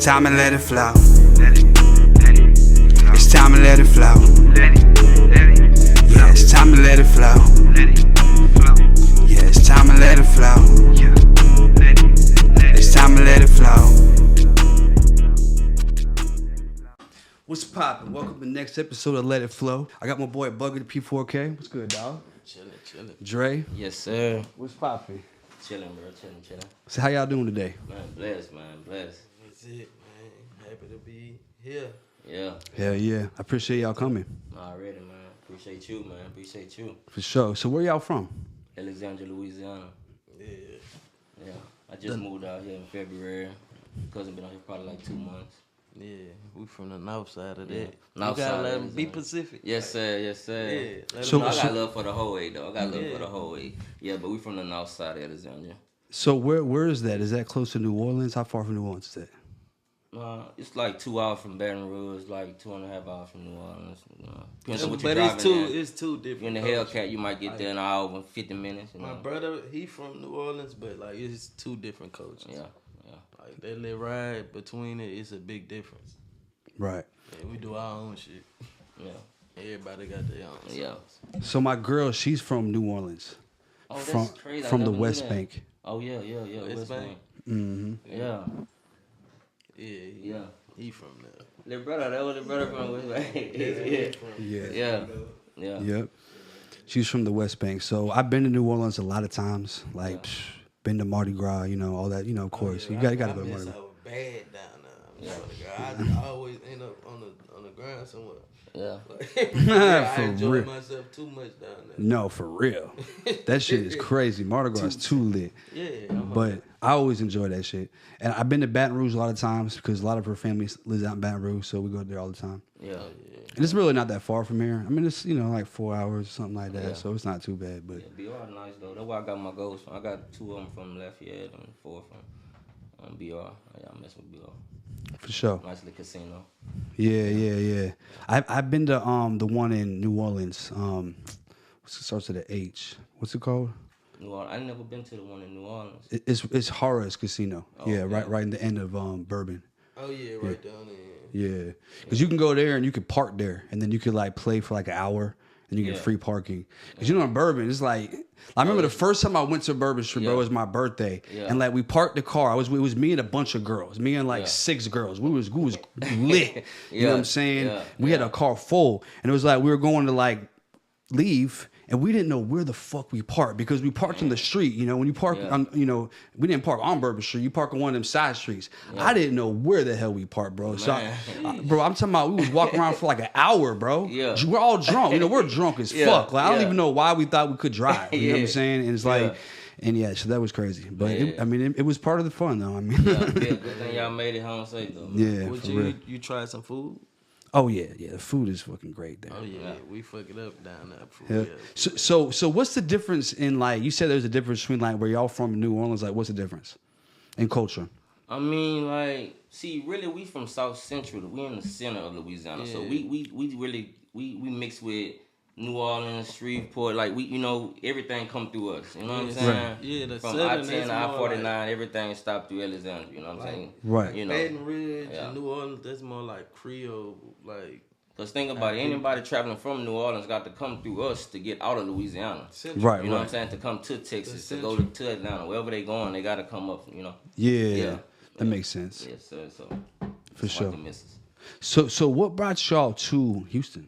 It's time to let it flow. It's time to let it flow. Yeah, it's time to let it flow. Yeah, it's time to let it flow. It's time to let it flow. What's poppin'? Welcome to the next episode of Let It Flow. I got my boy Bugger the P4K. What's good, dog? Chillin'. Dre? Yes, sir. What's poppin'? Chillin', bro. Chillin'. So how y'all doing today? Man, blessed. That's it, man. Happy to be here. Yeah. Hell yeah. I appreciate y'all coming. Already, man. Appreciate you, man. Appreciate you. For sure. So where y'all from? Alexandria, Louisiana. Yeah. I just moved out here in February. Cousin been out here probably like 2 months. Yeah, we from the north side of that. Yeah. You North gotta side let of them it, be man. Pacific. Yes, sir. Yeah. So- I got love for the whole way, though. I got love Yeah. for the whole way. Yeah, but we from the north side of Alexandria. So where is that? Is that close to New Orleans? How far from New Orleans is that? It's like 2 hours from Baton Rouge, like 2.5 hours from New Orleans. Depends on what But you're it's driving at. it's two different. You're in the Hellcat, you might get there in an hour and 50 minutes. You know? My brother, he from New Orleans, but like it's two different coaches. Yeah. Like that little ride between it's a big difference. Right. Yeah, we do our own shit. Yeah. Everybody got their own. Yeah. So my girl, she's from New Orleans. Oh, that's from crazy. I from the never knew West that. Bank. Oh, yeah. West West Bank? Bank. Mm-hmm. Yeah. Yeah. He from there. Little brother, that was the brother from West Bank. Yeah. Yep. She's from the West Bank. So I've been to New Orleans a lot of times. Like, been to Mardi Gras, you know, all that, you know, of course. Yeah, you gotta go to I Mardi miss Gras. our bad down there. I always end up on the ground somewhere. Yeah. I For enjoy real. myself too much down there. No, for real. That shit is crazy. Mardi Gras is too lit. Yeah, But I always enjoy that shit. And I've been to Baton Rouge a lot of times because a lot of her family lives out in Baton Rouge, so we go there all the time. Yeah. And it's really not that far from here. I mean, it's, you know, like 4 hours or something like that, Yeah. so it's not too bad. But BR nice, though. That's where I got my goals from. I got 2 of them from Lafayette and 4 from BR. Yeah, I mess with BR. for sure. Nice little casino. Yeah. I've been to the one in New Orleans. It starts with an H. What's it called? New Orleans. I never been to the one in New Orleans. It's Horace Casino. Oh, yeah, okay. right in the end of Bourbon. Oh yeah, right down there. Yeah, because you can go there and you could park there, and then you could like play for like an hour, and you get free parking. Because you know in Bourbon, it's like I remember the first time I went to Bourbon Street, bro, it was my birthday, and like we parked the car. It was me and a bunch of girls, me and like 6 girls. We was lit. You know what I'm saying? Yeah. We had a car full, and it was like we were going to like leave. And we didn't know where the fuck we parked because we parked in the street. You know, when you park on, you know, we didn't park on Bourbon Street. You park on one of them side streets. I didn't know where the hell we parked, bro. So, bro, I'm talking about we was walking around for like an hour, bro. Yeah. We're all drunk. You know, we're drunk as fuck. Like, I don't Yeah. even know why we thought we could drive. You know what I'm saying? And it's like, Yeah. and so that was crazy. But it was part of the fun, though. I mean, Yeah, good thing y'all made it home safe, though. yeah, Would for real. you tried some food? Oh yeah. The food is fucking great there. Oh yeah, we fuck it up down there. For Yeah. real. So what's the difference in like you said there's a difference between like where y'all from in New Orleans, like what's the difference in culture? I mean, like, see, really, we from South Central. We in the center of Louisiana, so we really mix with New Orleans, Shreveport. Like we, you know, everything come through us. You know what I'm saying? Right. Yeah, the from southern, I-10 that's to more I-49, like- everything stopped through Alexandria. You know what I'm saying? Right. You know, Baton Rouge Yeah. and New Orleans, that's more like Creole, like because think about it, anybody traveling from New Orleans got to come through us to get out of Louisiana. Central. Right. You know what I'm saying? To come to Texas, to go to Atlanta, wherever they going, they got to come up. You know. Yeah. That makes sense. Yes, sir. So For sure. the missus. So what brought y'all to Houston?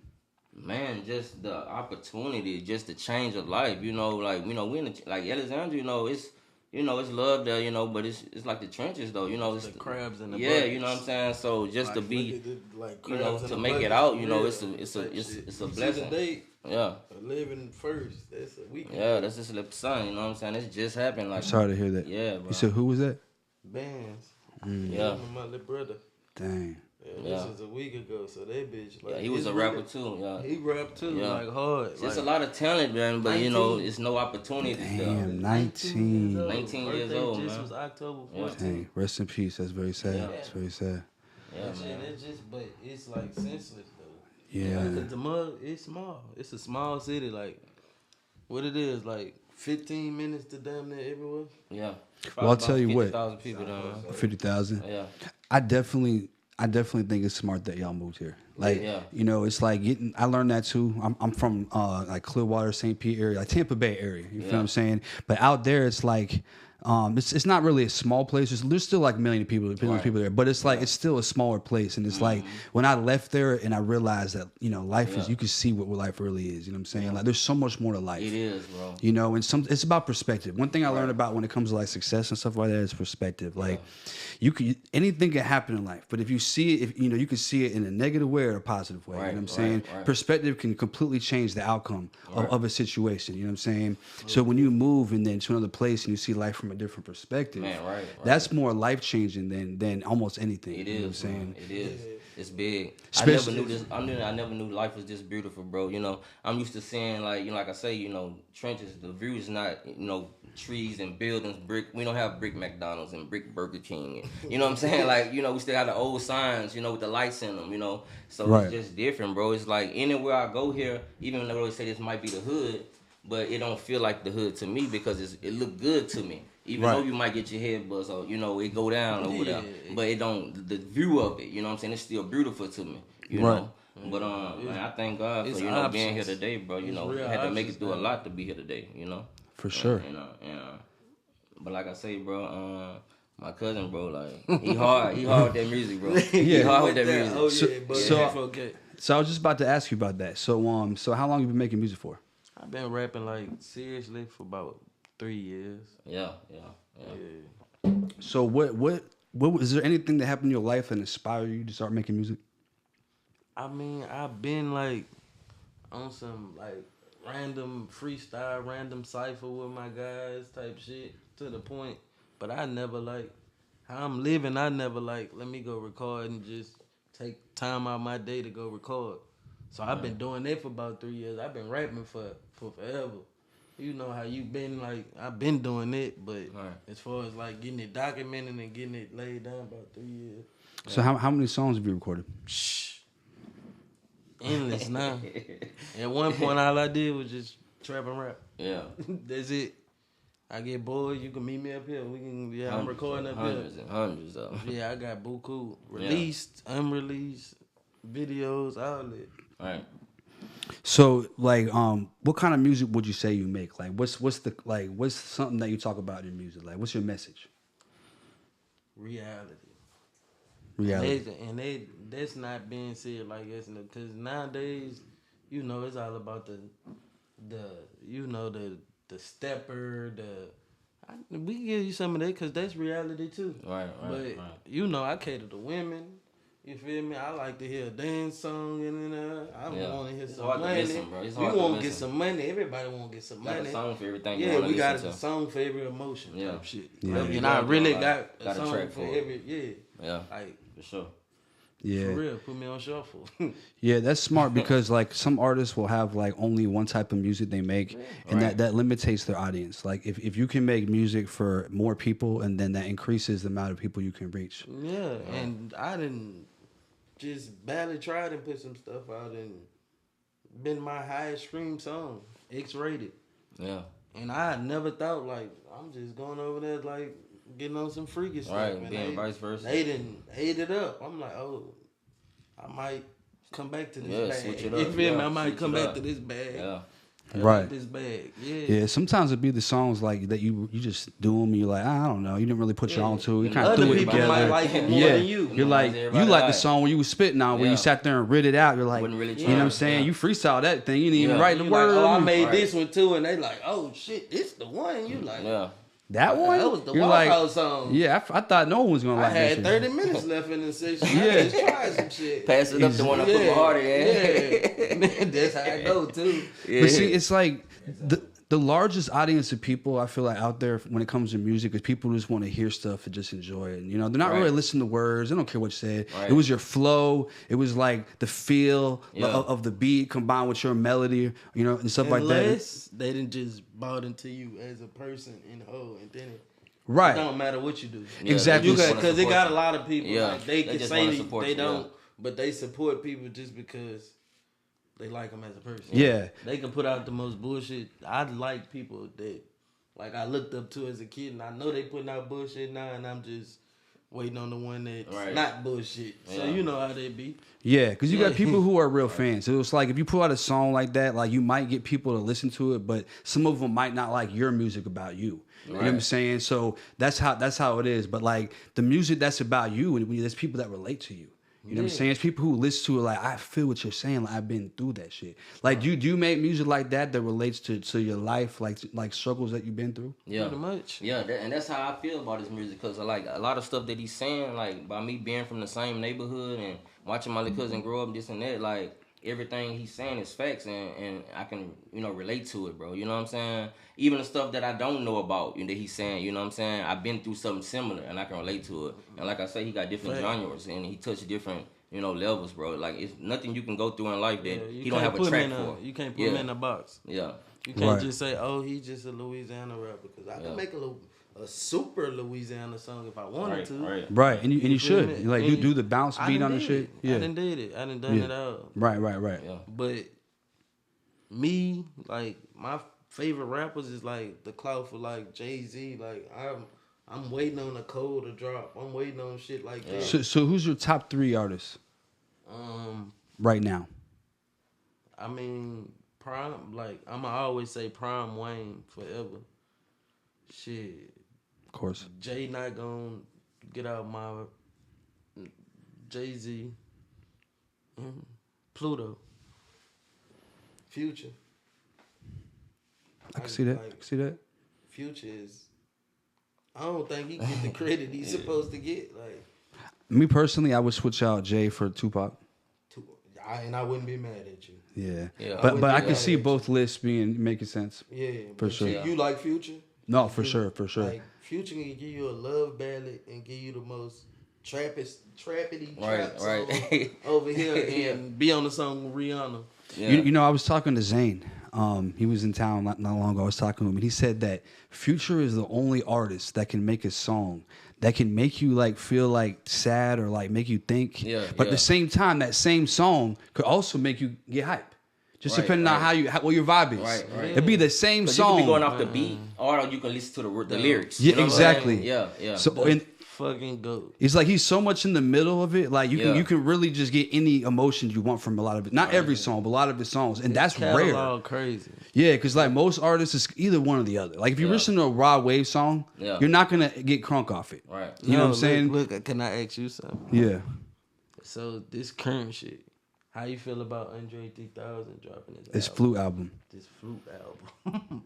Man, just the opportunity, just the change of life. You know, like we in the, like Alexandria. You know, it's love there. You know, but it's like the trenches though. You know, it's the crabs in the yeah. buckets. You know what I'm saying? So just to Like, be, look at the, like, you know, crabs in to the make it buckets, out. You know, real. it's a Shit. blessing. Today, Yeah, living first. That's a weekend. yeah. That's just the sun. You know what I'm saying? It's just happened. Like Sorry to hear that. Yeah, bro. You said who was that? Bands. Yeah. My little brother. Dang. This was a week ago, so that bitch. Like, Yeah, he was it's a rapper really- too. Yeah. He rapped too, Yeah. like hard. It's like, a lot of talent, man, but you know, 19. it's no opportunities there. Damn, 19. 19 years Birthday old, just man. was October Yeah. 14th. Dang. Rest in peace. That's very sad. Yeah. That's very sad. Yeah, That shit, man. it's just, but it's like senseless though. Yeah. Cause the mud, it's small. It's a small city. Like, what it is, like 15 minutes to damn near everywhere. Yeah. Well, I'll tell you what. 50,000 people down there. 50,000. Yeah. I definitely think it's smart that y'all moved here. Like, you know, it's like I learned that too. I'm from like Clearwater, St. Pete area, like Tampa Bay area. You feel what I'm saying? But out there, it's like, it's not really a small place. There's still like a million people there, but it's like it's still a smaller place. And it's like when I left there and I realized that, you know, life is, you can see what life really is. You know what I'm saying? Like there's so much more to life. It is, bro. You know, and it's about perspective. One thing I learned about when it comes to like success and stuff like that is perspective. Like anything can happen in life, but if you see it, you know, you can see it in a negative way or a positive way. You know what I'm saying? Perspective can completely change the outcome of a situation. You know what I'm saying? So when you move and then to another place and you see life from a different perspective, that's more life changing than almost anything. It is, you know what I'm saying? It is. It's big. I never knew this. I never knew life was this beautiful, bro. You know, I'm used to seeing like, you know, like I say, you know, trenches. The view is not, you know, trees and buildings, brick. We don't have brick McDonald's and brick Burger King. You know what I'm saying? Like, you know, we still have the old signs, you know, with the lights in them. You know, so it's just different, bro. It's like anywhere I go here, even though they say this might be the hood, but it don't feel like the hood to me because it look good to me. Even though you might get your head buzzed or, you know, it go down or whatever. But it don't, the view of it, you know what I'm saying? It's still beautiful to me, you know? But man, I thank God for, you know, being here today, bro. You know, had to make it through a lot to be here today, you know? For sure. But like I say, bro, my cousin, bro, like, he hard with that music, bro. He hard with that music. So I was just about to ask you about that. So how long have you been making music for? I've been rapping like seriously for about 3 years. Yeah. So what is there anything that happened in your life that inspired you to start making music? I mean, I've been like on some like random freestyle, random cipher with my guys type shit to the point. But I never like how I'm living. I never like let me go record and just take time out my day to go record. So I've been doing that for about 3 years. I've been rapping for forever. You know how you been like I've been doing it, but as far as like getting it documented and getting it laid down about 3 years. So how many songs have you recorded? Endless now. At one point all I did was just trap and rap. Yeah. That's it. I get bored, you can meet me up here. We can I'm recording up here. Hundreds of them. Yeah, I got buku. Released, unreleased, videos, all that. Right. So like what kind of music would you say you make? Like what's something that you talk about in music? Like what's your message? Reality. And that's not being said like this because nowadays, you know, it's all about the stepper, we can give you some of that because that's reality too. Right. But you know, I cater to women. You feel me? I like to hear a dance song and I want to hear some money. We want to get some money. Everybody want to get some money. Got a song for everything. Yeah, we got a song for every emotion. Type shit. Yeah. And I really got a song for every. Yeah. Like for sure. Yeah. For real, put me on shuffle. Yeah, that's smart because like some artists will have like only one type of music they make, and that limitates their audience. Like if you can make music for more people, and then that increases the amount of people you can reach. Yeah, and I didn't just barely tried and put some stuff out, and been my highest stream song, X-rated. Yeah. And I never thought like I'm just going over there like getting on some freaky stuff. Right, and being vice versa. They didn't ate it up. I'm like, oh, I might come back to this bag. Switch it up. You feel me? I might come back to this bag. Yeah. Right. This bag. Yeah. Sometimes it'd be the songs like that you just do them and you're like, I don't know, you didn't really put your own to it. You kind of threw it together. Might like it more than you. You're like you like the song when you was spitting on when you sat there and read it out. You're like, really you know what I'm saying? You freestyle that thing. You didn't even write the word. Like, oh, I made this one too, and they like, oh shit, it's the one. You like, that one? That was the You're walkout song. Yeah, I thought no one was gonna like that. I had 30 minutes left in the session. I just tried some shit. Pass it up to one I put my heart in. Yeah. That's how I go too. Yeah. But see, it's like the largest audience of people I feel like out there when it comes to music is people who just want to hear stuff and just enjoy it. You know, they're not really listening to words. They don't care what you said. It was your flow. It was like the feel of the beat combined with your melody, you know, and stuff like that. Unless they didn't just bought into you as a person in whole, and then it don't matter what you do. Exactly. Because they got a lot of people. Like, they can say they don't, you. But they support people just because they like them as a person. Yeah. They can put out the most bullshit. I like people that, like, I looked up to as a kid, and I know they putting out bullshit now, and I'm just waiting on the one that's not bullshit. Yeah. So you know how they be. Yeah, because you got people who are real fans. So it's like if you pull out a song like that, like you might get people to listen to it, but some of them might not like your music about you. You know what I'm saying? So that's how it is. But like the music that's about you, and there's people that relate to you. You know what I'm saying? It's people who listen to it like, I feel what you're saying. Like, I've been through that shit. Like, do you make music like that relates to your life, like struggles that you've been through? Yeah. Pretty much. Yeah, and that's how I feel about his music. Because, like, a lot of stuff that he's saying, like, by me being from the same neighborhood and watching my little cousin grow up, this and that, like, everything he's saying is facts. And I can, relate to it, bro. You know what I'm saying? Even the stuff that I don't know about, that he's saying, you know what I'm saying? I've been through something similar, and I can relate to it. And like I say, he got different genres, and he touched different, levels, bro. Like, it's nothing you can go through in life that he don't have a track for. You can't put him in a box. Yeah. You can't just say, oh, he's just a Louisiana rapper. Because I can make a super Louisiana song if I wanted to. Right, and you should. Like, do the bounce beat on the shit. Yeah. I done did it. I done done it all. Right. Yeah. But me, like, my favorite rappers is like the clout for like Jay-Z. Like I'm waiting on a code to drop. I'm waiting on shit like that. So who's your top 3 artists? Right now. I mean, Prime. Like I'ma always say Prime Wayne forever. Shit. Of course. Jay not gonna get out my Jay-Z. Pluto. Future. I can see that. Future is. I don't think he get the credit he's supposed to get. Like me personally, I would switch out Jay for Tupac. And I wouldn't be mad at you. Yeah. But I can see both lists making sense. Yeah, for sure. You like Future? No, for sure. Like Future can give you a love ballad and give you the most trappity trap song over here and be on the song with Rihanna. Yeah. I was talking to Zane. He was in town not long ago. I was talking to him, and he said that Future is the only artist that can make a song that can make you like feel like sad or like make you think. But at the same time, that same song could also make you get hype. Just depending on what your vibe is. Right. It'd be the same song. You can be going off the beat, or you can listen to the lyrics. Yeah, exactly. Yeah. So fucking goat. It's like he's so much in the middle of it. Like you can really just get any emotions you want from a lot of it. Not every song, but a lot of his songs, and that's rare. Crazy. Yeah, because like most artists, it's either one or the other. Like if you listen to a raw wave song, you're not gonna get crunk off it. Right. You know what I'm saying? Look, can I ask you something? Yeah. So this current shit, how you feel about Andre 3000 dropping this Phlo album? This Phlo album.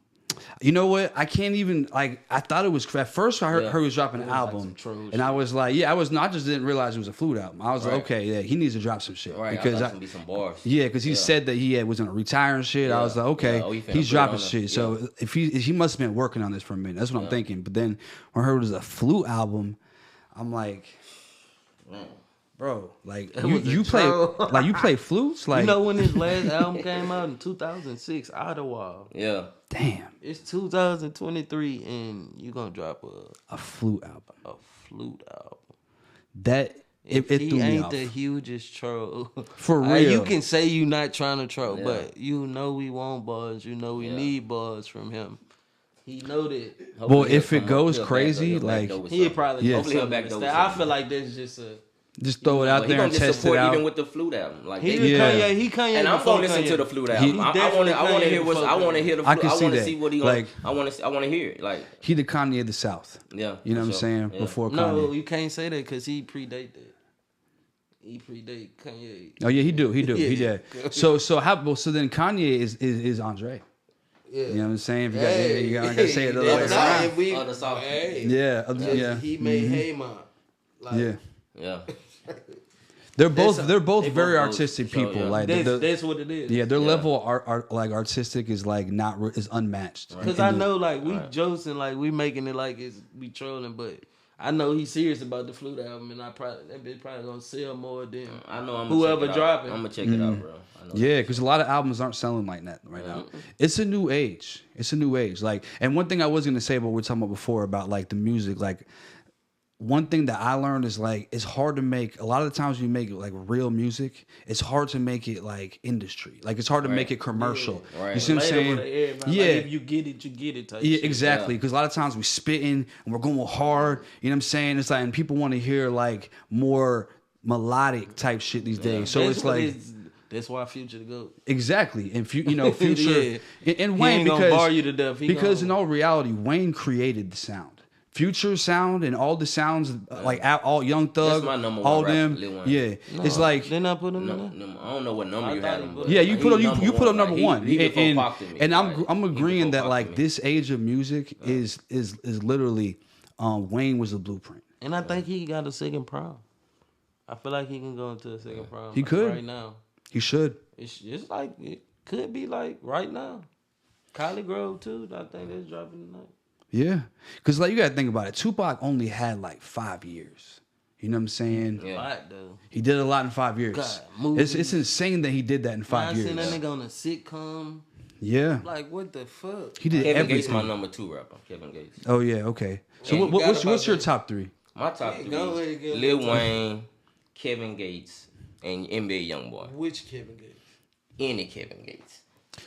You know what? I can't even like. I thought it was at first. I heard he was dropping an album, and I was like, I just didn't realize it was a Flute album. I was like, okay, he needs to drop some shit because I be some bars. Yeah, because he said that he was gonna retire and shit. I was like, okay, he's dropping shit. So if he must have been working on this for a minute. That's what I'm thinking. But then when I heard it was a Flute album, I'm like, bro, like you play flutes, like when his last album came out in 2006, Ottawa. Yeah. Damn. It's 2023 and you gonna drop a flute album. A flute album. That it he threw me ain't off. the hugest troll. For real. You can say you not trying to troll, but we want bars. We need bars from him. He know that. Well, if it goes crazy, like he'll probably hopefully he'll back those. I feel like that's just throw it out there and test it out. Even with the Flute album, like Kanye, and I'm gonna listen to the Flute album. I want to hear what I want to hear. I want to see what he like. I want to hear it. Like he the Kanye of the South. Yeah, you know what I'm saying? Yeah. Before Kanye. No, you can't say that because he predate that. He predate Kanye. Oh yeah, he do. He did. So then Kanye is Andre. Yeah. You know what I'm saying? You gotta say it the other way around. Yeah. He made Hey Ma. Like, yeah. They're both very artistic people. Yeah. Like that's what it is. Yeah, their level art like artistic is like is unmatched. Because I know like we joking, like we making it like we trolling, but I know he's serious about the Flute album, and that bitch probably gonna sell more than whoever dropping. I'm gonna check it out, bro. Yeah, because a lot of albums aren't selling like that right now. It's a new age. Like, and one thing I was gonna say about what we were talking about before about like the music, like one thing that I learned is like it's hard to make. A lot of the times when you make like real music, it's hard to make it like industry. Like it's hard to make it commercial. Yeah. Right. You see what I'm saying? Yeah. Like, if you get it, you get it. Type Yeah, shit. exactly. Because a lot of times we spitting and we're going hard. You know what I'm saying? It's like, and people want to hear like more melodic type shit these days. So it's like. That's why Future the GOAT. Exactly, and Future and Wayne, he ain't gonna bar you to death. Because in all reality, Wayne created the sound, Future sound, and all the sounds like all Young Thug, that's my number all one them. rapper, Yeah, it's like they're not putting them in. I don't know what number you had him. Yeah, you put up number one, and I'm I'm agreeing that like this age of music is literally Wayne was the blueprint, and I think he got a second prime. I feel like he can go into a second prime. He could right now. He should. It's like it could be like right now. Collie Grove too. I think that's dropping tonight. Yeah, because like you gotta think about it. Tupac only had like 5 years. You know what I'm saying? Yeah. A lot, though. He did a lot in 5 years. God, it's insane that he did that in 5 years. I seen that nigga on a sitcom. Yeah. Like what the fuck? He did Kevin everything. Gates, my number 2 rapper. Kevin Gates. Oh yeah, okay. So what's your top 3? My top 3: Lil Wayne, Kevin Gates, and NBA YoungBoy. Which Kevin Gates? Any Kevin Gates.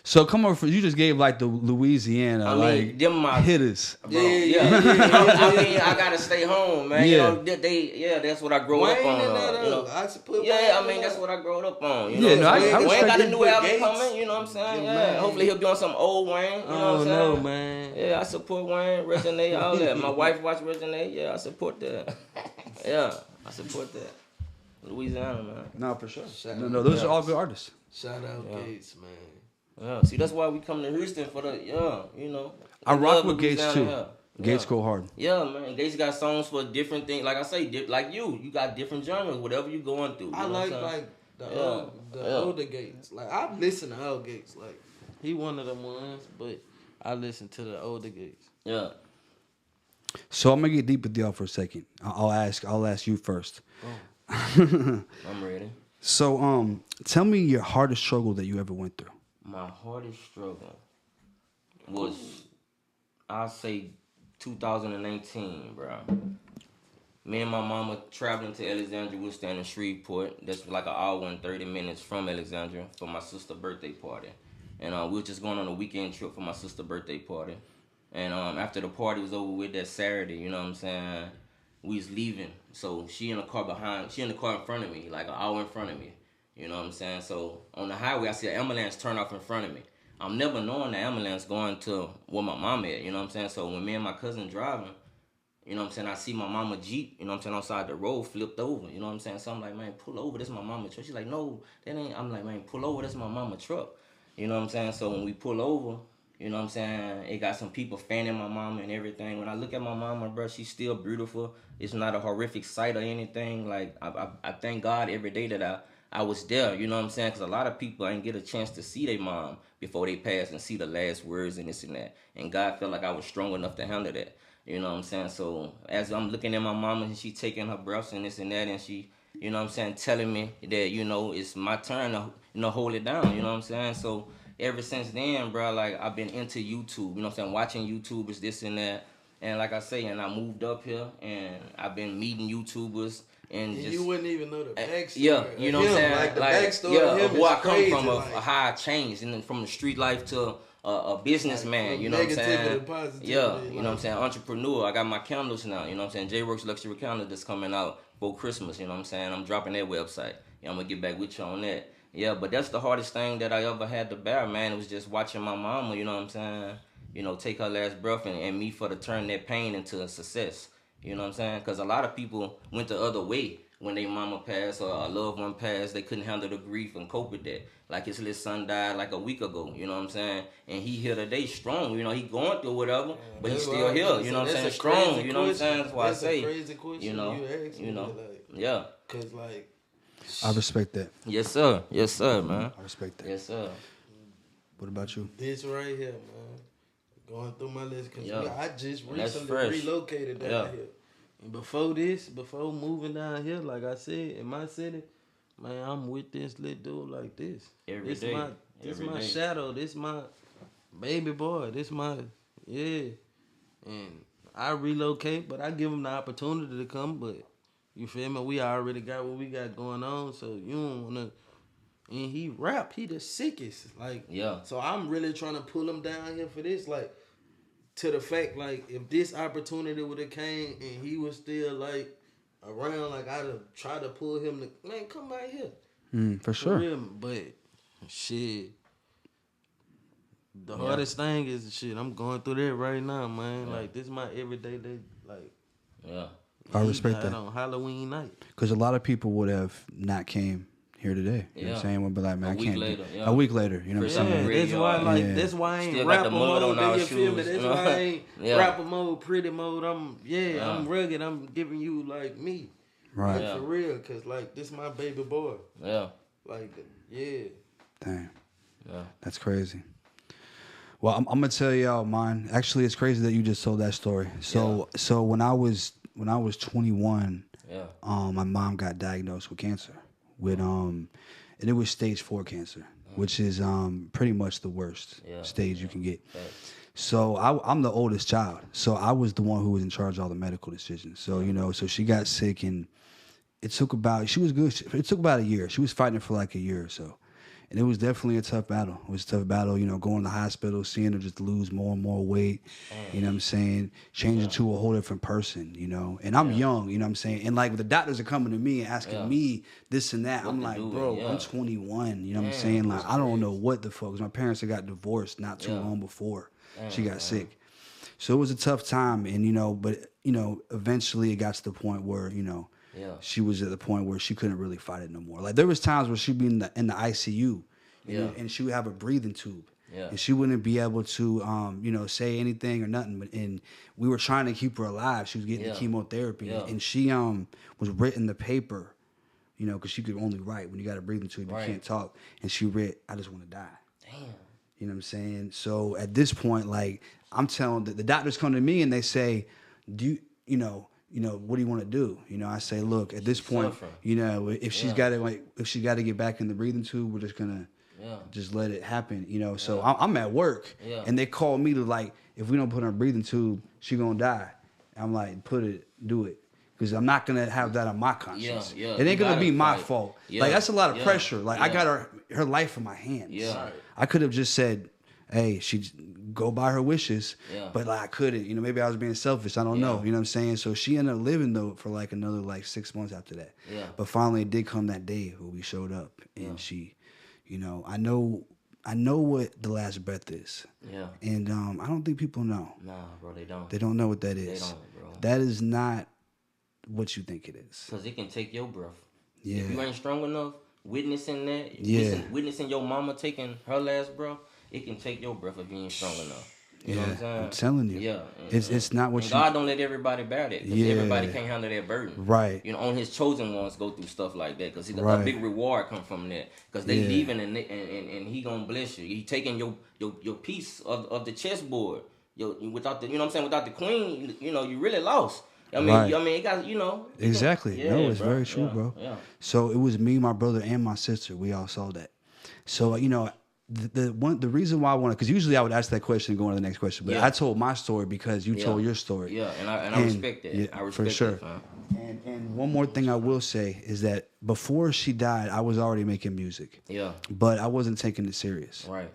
So come over. You just gave like the Louisiana, I mean, them my hitters. Bro. Yeah. I mean, I gotta stay home, man. Yeah. You know, that's what I grew up on. You know, I mean, that's what I grew up on. You know, Yeah, no, I Wayne got a respect new album coming. You know what I'm saying? Yeah. Hopefully he'll be on some old Wayne. You know what I'm saying? No, man. Yeah, I support Wayne, Regine, all that. My wife watch Regine. Yeah, I support that. Yeah, I support that. Louisiana, man. No, for sure. No, those are all good artists. Shout out Gates, man. Yeah, see, that's why we come to Houston for the, you know. I rock with Gates too. Yeah. Gates go hard. Yeah, man. Gates got songs for different things. Like I say, like you got different genres, whatever you going through. I like the older Gates. Like I've listened to old Gates. Like he one of them ones, but I listen to the older Gates. Yeah. So I'm gonna get deep with y'all for a second. I'll ask you first. I'm ready. So tell me your hardest struggle that you ever went through. My hardest struggle was, I'll say, 2019, bro. Me and my mama traveling to Alexandria. We were staying in Shreveport. That's like an hour and 30 minutes from Alexandria for my sister's birthday party. And we were just going on a weekend trip for my sister's birthday party. And after the party was over with that Saturday, you know what I'm saying, we was leaving. So she in the car in front of me, like an hour in front of me. You know what I'm saying? So on the highway, I see an ambulance turn off in front of me. I'm never knowing the ambulance going to where my mama at, you know what I'm saying? So when me and my cousin driving, you know what I'm saying, I see my mama Jeep, you know what I'm saying, on side the road flipped over, you know what I'm saying? So I'm like, man, pull over, this is my mama truck. She's like, no, that ain't. I'm like, man, pull over, this is my mama truck. You know what I'm saying? So when we pull over, you know what I'm saying, it got some people fanning my mama and everything. When I look at my mama, bro, she's still beautiful. It's not a horrific sight or anything. Like, I thank God every day that I was there, you know what I'm saying? Because a lot of people ain't get a chance to see their mom before they pass and see the last words and this and that. And God felt like I was strong enough to handle that, you know what I'm saying? So as I'm looking at my mama and she taking her breaths and this and that, and she, you know what I'm saying, telling me that, you know, it's my turn to, you know, hold it down, you know what I'm saying? So ever since then, bro, like, I've been into YouTube, you know what I'm saying, watching YouTubers, this and that. And like I say, and I moved up here, and I've been meeting YouTubers. And just, you wouldn't even know the backstory. Yeah, you know what I'm saying? Like the backstory yeah, of him where is I come crazy, from, like, how I changed, and then from the street life to a businessman, you know what I'm saying? Yeah, you know what I'm saying? Entrepreneur. I got my candles now, you know what I'm saying? J-Works Luxury Candle that's coming out for Christmas, you know what I'm saying? I'm dropping that website. Yeah, I'm going to get back with you on that. Yeah, but that's the hardest thing that I ever had to bear, man. It was just watching my mama, you know what I'm saying? You know, take her last breath and me for to turn that pain into a success. You know what I'm saying? Because a lot of people went the other way when their mama passed or a loved one passed. They couldn't handle the grief and cope with that. Like his little son died like a week ago, you know what I'm saying? And he here today strong, you know, he going through whatever, but he's still here, you know what I'm saying? Strong, you know what I'm saying? That's why I say, crazy question you know, like, yeah. Cause like, I respect that. Yes, sir, man. I respect that. Yes, sir. What about you? This right here, man. Going through my list because I just That's recently fresh. relocated down here. And before moving down here, like I said, in my city, man, I'm with this little dude like this. Every day. This my shadow. This my baby boy. This my, yeah. And I relocate, but I give him the opportunity to come. But you feel me? We already got what we got going on, so you don't wanna. And he rap, he the sickest. Like, so I'm really trying to pull him down here for this, like, to the fact, like, if this opportunity would have came and he was still, like, around, like, I'd have tried to pull him to, man, come right here. For sure. Real, but, shit, the hardest thing is, shit, I'm going through that right now, man. Like, this is my everyday day, like. I respect that. On Halloween night. Because a lot of people would have not came here today. You know what I'm saying? Would be like, man, I can't. A week later, you know what I'm saying? That's why, like, that's why I ain't rapper mode. You feel me? That's why I ain't rapper mode, pretty mode. I'm rugged. I'm giving you like me, right? Like, for real, cause like this my baby boy. Yeah. Like, Damn. Yeah. That's crazy. Well, I'm gonna tell y'all mine. Actually, it's crazy that you just told that story. So when I was 21, my mom got diagnosed with cancer. And it was stage 4 cancer, which is pretty much the worst stage you can get. So I'm the oldest child, so I was the one who was in charge of all the medical decisions. So so she got sick, and it took about a year. She was fighting for like a year or so. And it was definitely a tough battle. It was a tough battle, going to the hospital, seeing her just lose more and more weight, you know what I'm saying? Changing to a whole different person, And I'm young, you know what I'm saying? And like the doctors are coming to me and asking me this and that. I'm like, bro, I'm 21, you know what I'm saying? Like, I don't know what the fuck. 'Cause my parents had got divorced not too long before she got sick. So it was a tough time. And, but eventually it got to the point where, she was at the point where she couldn't really fight it no more. Like there was times where she'd be in the ICU, and she would have a breathing tube, and she wouldn't be able to, say anything or nothing. And we were trying to keep her alive. She was getting the chemotherapy, and she was written the paper, because she could only write. When you got a breathing tube, you can't talk. And she read, "I just want to die." Damn. You know what I'm saying? So at this point, like I'm telling the doctors come to me and they say, "Do what do you want to do?" I say, look, at this point, if she's got to get back in the breathing tube, we're just gonna just let it happen. So I'm at work, and they call me to like, if we don't put her in a breathing tube, she gonna die. I'm like, do it, because I'm not gonna have that on my conscience. It ain't gonna be my fault. Like that's a lot of pressure. Like I got her life in my hands. I could have just said, hey, she go by her wishes, but like I couldn't, maybe I was being selfish. I don't know, you know what I'm saying? So she ended up living though for like another 6 months after that. But finally it did come that day where we showed up, and she, I know what the last breath is. And I don't think people know. Nah, bro, they don't. They don't know what that is. They don't, bro. That is not what you think it is. Because it can take your breath. Yeah. If you ain't strong enough, witnessing that, witnessing your mama taking her last breath, it can take your breath if you ain't strong enough. You know what I'm saying? I'm telling you. Yeah. It's not what God don't let everybody bear that, because everybody can't handle that burden. Right. Only his chosen ones go through stuff like that, because a big reward come from that. Because they leaving and he gonna bless you. He taking your piece of the chessboard. Without the, you know what I'm saying, without the queen, you really lost. I mean, it got, Exactly. It's very true, bro. Yeah. So it was me, my brother, and my sister. We all saw that. So, the reason why I wanted, because usually I would ask that question and go on to the next question, but I told my story because you told your story. Yeah, and I respect that. I respect for sure. That, and one more thing I will say is that before she died, I was already making music. Yeah. But I wasn't taking it serious. Right.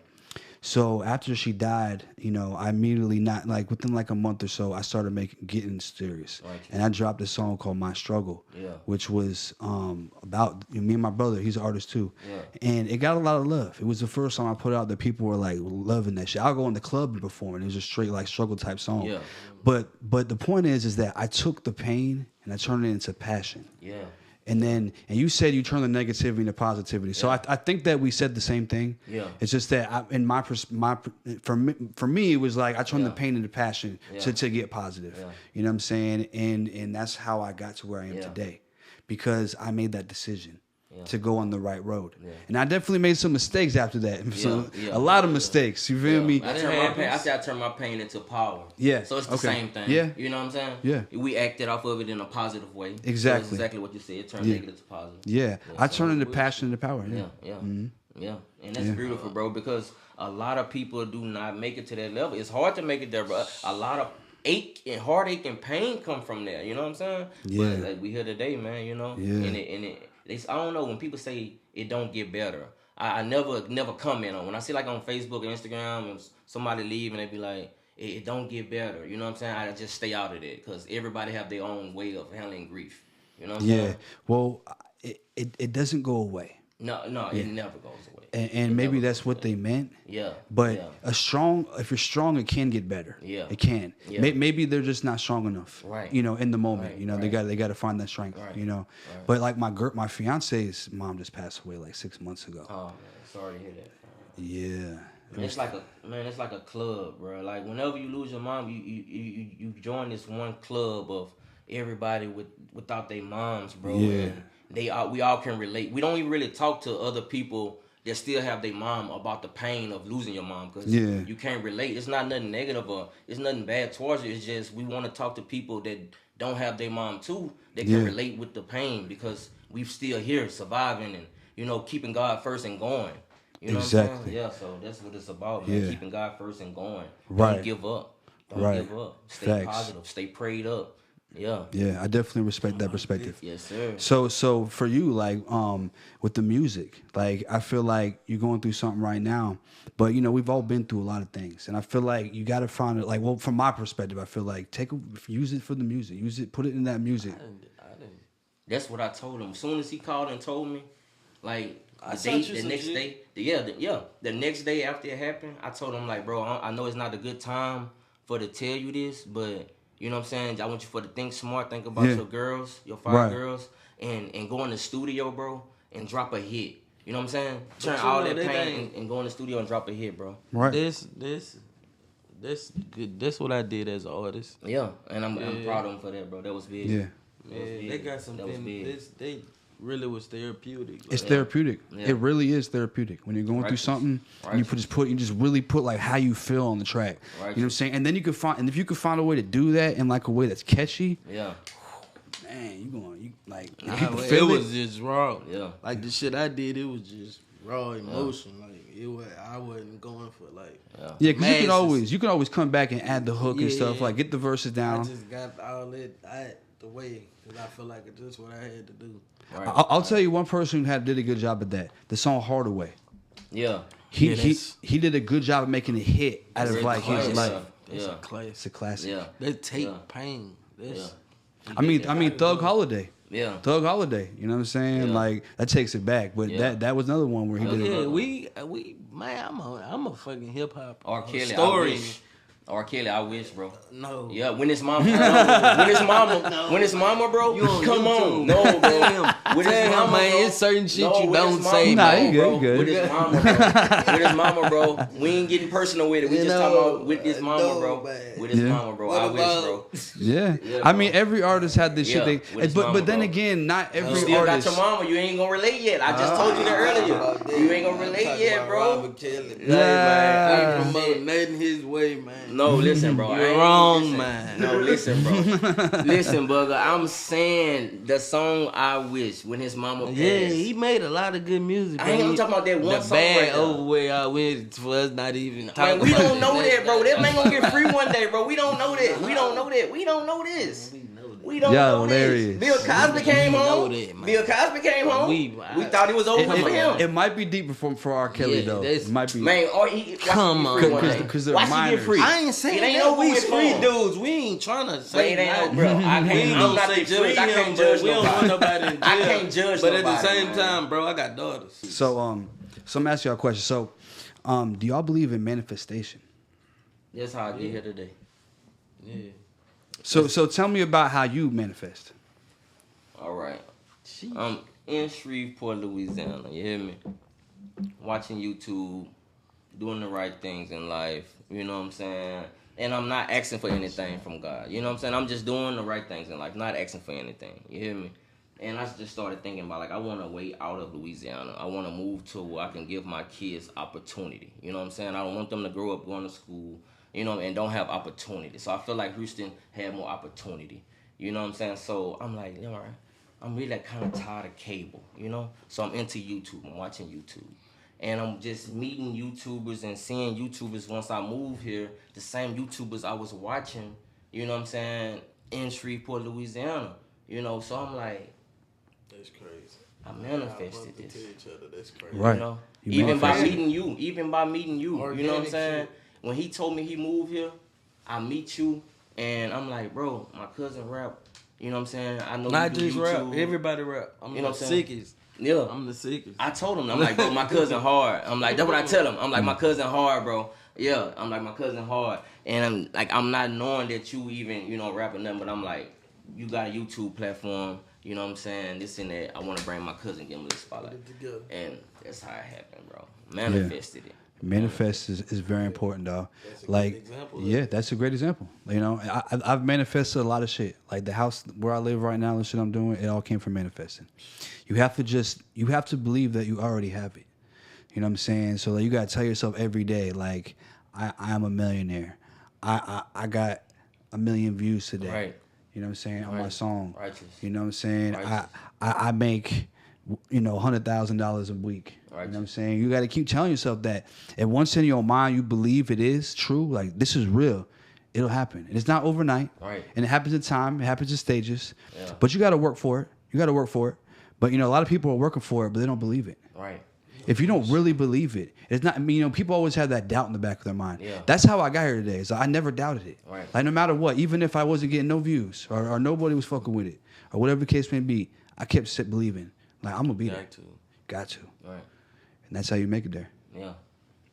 So after she died, I immediately, not like within like a month or so, I started getting serious. Right. And I dropped a song called My Struggle, which was about me and my brother. He's an artist too. Yeah. And it got a lot of love. It was the first song I put out that people were like loving that shit. I'll go in the club and perform, and it was a straight like struggle type song. Yeah. But the point is that I took the pain and I turned it into passion. Yeah. And you said you turn the negativity into positivity. So I think that we said the same thing. Yeah. It's just that for me, it was like I turned the pain into passion to get positive. Yeah. You know what I'm saying? And that's how I got to where I am today, because I made that decision to go on the right road. Yeah. And I definitely made some mistakes after that. A lot of mistakes. You feel me? I turned my pain into power. Yeah. So it's the same thing. Yeah. You know what I'm saying? Yeah. We acted off of it in a positive way. Exactly. So exactly what you said. It turned negative to positive. Yeah. I turned into passion into power. Yeah. Yeah. And that's beautiful, bro, because a lot of people do not make it to that level. It's hard to make it there, bro. A lot of ache and heartache and pain come from there. You know what I'm saying? Yeah. But like we here today, man. You know. Yeah. I don't know when people say it don't get better. I never comment on when I see like on Facebook or Instagram and somebody leave and they be like, it don't get better. You know what I'm saying? I just stay out of it because everybody have their own way of handling grief. You know what I'm saying? Well, it doesn't go away. No, it never goes away. And maybe that's what they meant. Yeah. But if you're strong, it can get better. Yeah. It can. Yeah. Maybe they're just not strong enough. Right. You know, in the moment. Right, You know, they got to find that strength. Right. You know. Right. But like my fiance's mom just passed away like 6 months ago. Oh man, sorry to hear that. Yeah. It's like a club, bro. Like whenever you lose your mom, you join this one club of everybody without their moms, bro. Yeah. And we all can relate. We don't even really talk to other people that still have their mom about the pain of losing your mom because you can't relate. It's not nothing negative or it's nothing bad towards you. It's just we want to talk to people that don't have their mom too. That can relate with the pain because we're still here surviving and keeping God first and going. You know what I'm saying? Yeah, so that's what it's about, man. Keeping God first and going. Don't give up. Don't give up. Stay positive. Stay prayed up. Yeah. Yeah, I definitely respect that perspective. Yes, sir. So for you, like, with the music, like, I feel like you're going through something right now, but we've all been through a lot of things, and I feel like you got to find it. Like, well, from my perspective, I feel like use it for the music, put it in that music. I didn't. That's what I told him. As soon as he called and told me, like. The next day after it happened, I told him like, bro, I know it's not a good time to tell you this, but you know what I'm saying? I want you to think smart, think about your girls, your 5 girls, and go in the studio, bro, and drop a hit. You know what I'm saying? Turn all that pain and go in the studio and drop a hit, bro. Right. This good. That's what I did as an artist. Yeah, and I'm proud of him for that, bro. That was big. Yeah. They got some things. They really was therapeutic. It's therapeutic. Yeah. It really is therapeutic. When you're going through something, and you just really put like how you feel on the track. You know what I'm saying? And then if you could find a way to do that in like a way that's catchy. Yeah. Man, it was just raw. Yeah. Like the shit I did, it was just raw emotion. Like I wasn't going for like. Yeah, because you can always come back and add the hook and stuff. Like get the verses down. I just got all it the way because I feel like it's just what I had to do. Right. I'll tell you one person who did a good job at that. The song "Hardaway." Yeah, he did a good job of making a hit out of like his life. Yeah, it's a classic. Yeah, they take pain. I mean, Thug Holiday. Yeah, Thug Holiday. You know what I'm saying? Yeah. Like that takes it back. But that was another one where he did. Yeah, man, I'm a fucking hip hop R. Kelly, story. R. Kelly, I wish, bro. No. Yeah, when his mama, bro. You on come YouTube. On, no, bro. With his mama, man, bro. it's certain shit you don't say, nah, man. You good. With his mama, bro. With his mama, bro. We ain't getting personal with it. We just talking about with his mama, bro. With his mama, bro. I wish, bro. Yeah. I mean, every artist had this shit. But then again, not every artist. You still got your mama. You ain't gonna relate yet. I just told you that earlier. You ain't gonna relate yet, bro. I ain't promoting nothing his way, man. No, listen, bro. You're wrong, man. No, listen, bro. Listen, Bugger. I'm saying the song "I Wish" when his mama passed. Yeah, he made a lot of good music. I'm talking about that one the song. Bad right over where I went for us not even Man, talking. we don't know that, bro. That man gonna get free one day, bro. We don't know that. We don't know that. We don't know this. We don't know hilarious. This. Bill Cosby came home. Bill Cosby came home. We thought it was over for him. It might be deeper for R. Kelly though. It might be. Man, come on, because they're minors. He get free? I ain't saying it ain't that no we free dudes. We ain't trying to say it ain't no, bro. I'm not say judge. I can't him, judge we don't want nobody in jail. I can't judge. But at the same time, bro, I got daughters. So I'm gonna ask y'all a question. So, do y'all believe in manifestation? That's how I get here today. Yeah. So tell me about how you manifest. All right. I'm in Shreveport, Louisiana. You hear me? Watching YouTube, doing the right things in life. You know what I'm saying? And I'm not asking for anything from God. You know what I'm saying? I'm just doing the right things in life, not asking for anything. You hear me? And I just started thinking about, like, I want to way out of Louisiana. I want to move to where I can give my kids opportunity. You know what I'm saying? I don't want them to grow up going to school, and don't have opportunity. So I feel like Houston had more opportunity. You know what I'm saying? So I'm like, all right. I'm really kind of tired of cable, So I'm into YouTube. I'm watching YouTube. And I'm just meeting YouTubers and seeing YouTubers once I move here. The same YouTubers I was watching you know what I'm saying, in Shreveport, Louisiana. You know, so I'm like, that's crazy. I manifested this. To each other. That's crazy. Right. You know, You even by manifested. meeting you, you know what I'm saying? Shit. When he told me he moved here, I meet you, and I'm like, bro, my cousin rap. You know what I'm saying? I know Not you do just YouTube. rap. Everybody rap. I'm You know the what I'm saying? sickest. Yeah. I'm the sickest. I told him, I'm like, bro, my cousin hard. I'm like, that's what I tell him. I'm like, my cousin hard, bro. Yeah, I'm like, my cousin hard. And I'm like, I'm not knowing that you even, you know, rapping nothing, but I'm like, you got a YouTube platform, you know what I'm saying, this and that. I want to bring my cousin, give him a little spotlight. And that's how it happened, bro. Manifested it. Manifest is very important, dog. That's a Like, good example. yeah, that's a great example. You know, I've manifested a lot of shit. Like the house where I live right now, the shit I'm doing, it all came from manifesting. You have to believe that you already have it. You know what I'm saying? So like, you gotta tell yourself every day, like, I am a millionaire. I got 1 million views today. Right. You know what I'm saying? On my song. Righteous. You know what I'm saying? Righteous. I make, you know, $100,000 a week. You know what I'm saying? You got to keep telling yourself that. And once in your mind you believe it is true, like this is real, it'll happen. And it's not overnight. Right. And it happens in time. It happens in stages. Yeah. But you got to work for it. You got to work for it. But, you know, a lot of people are working for it, but they don't believe it. Right. If you don't really believe it, it's not. I mean, you know, people always have that doubt in the back of their mind. Yeah. That's how I got here today. So I never doubted it. Right. Like no matter what, even if I wasn't getting no views or nobody was fucking with it or whatever the case may be, I kept believing. Like I'm gonna be there. Got to. Right. And that's how you make it there. Yeah.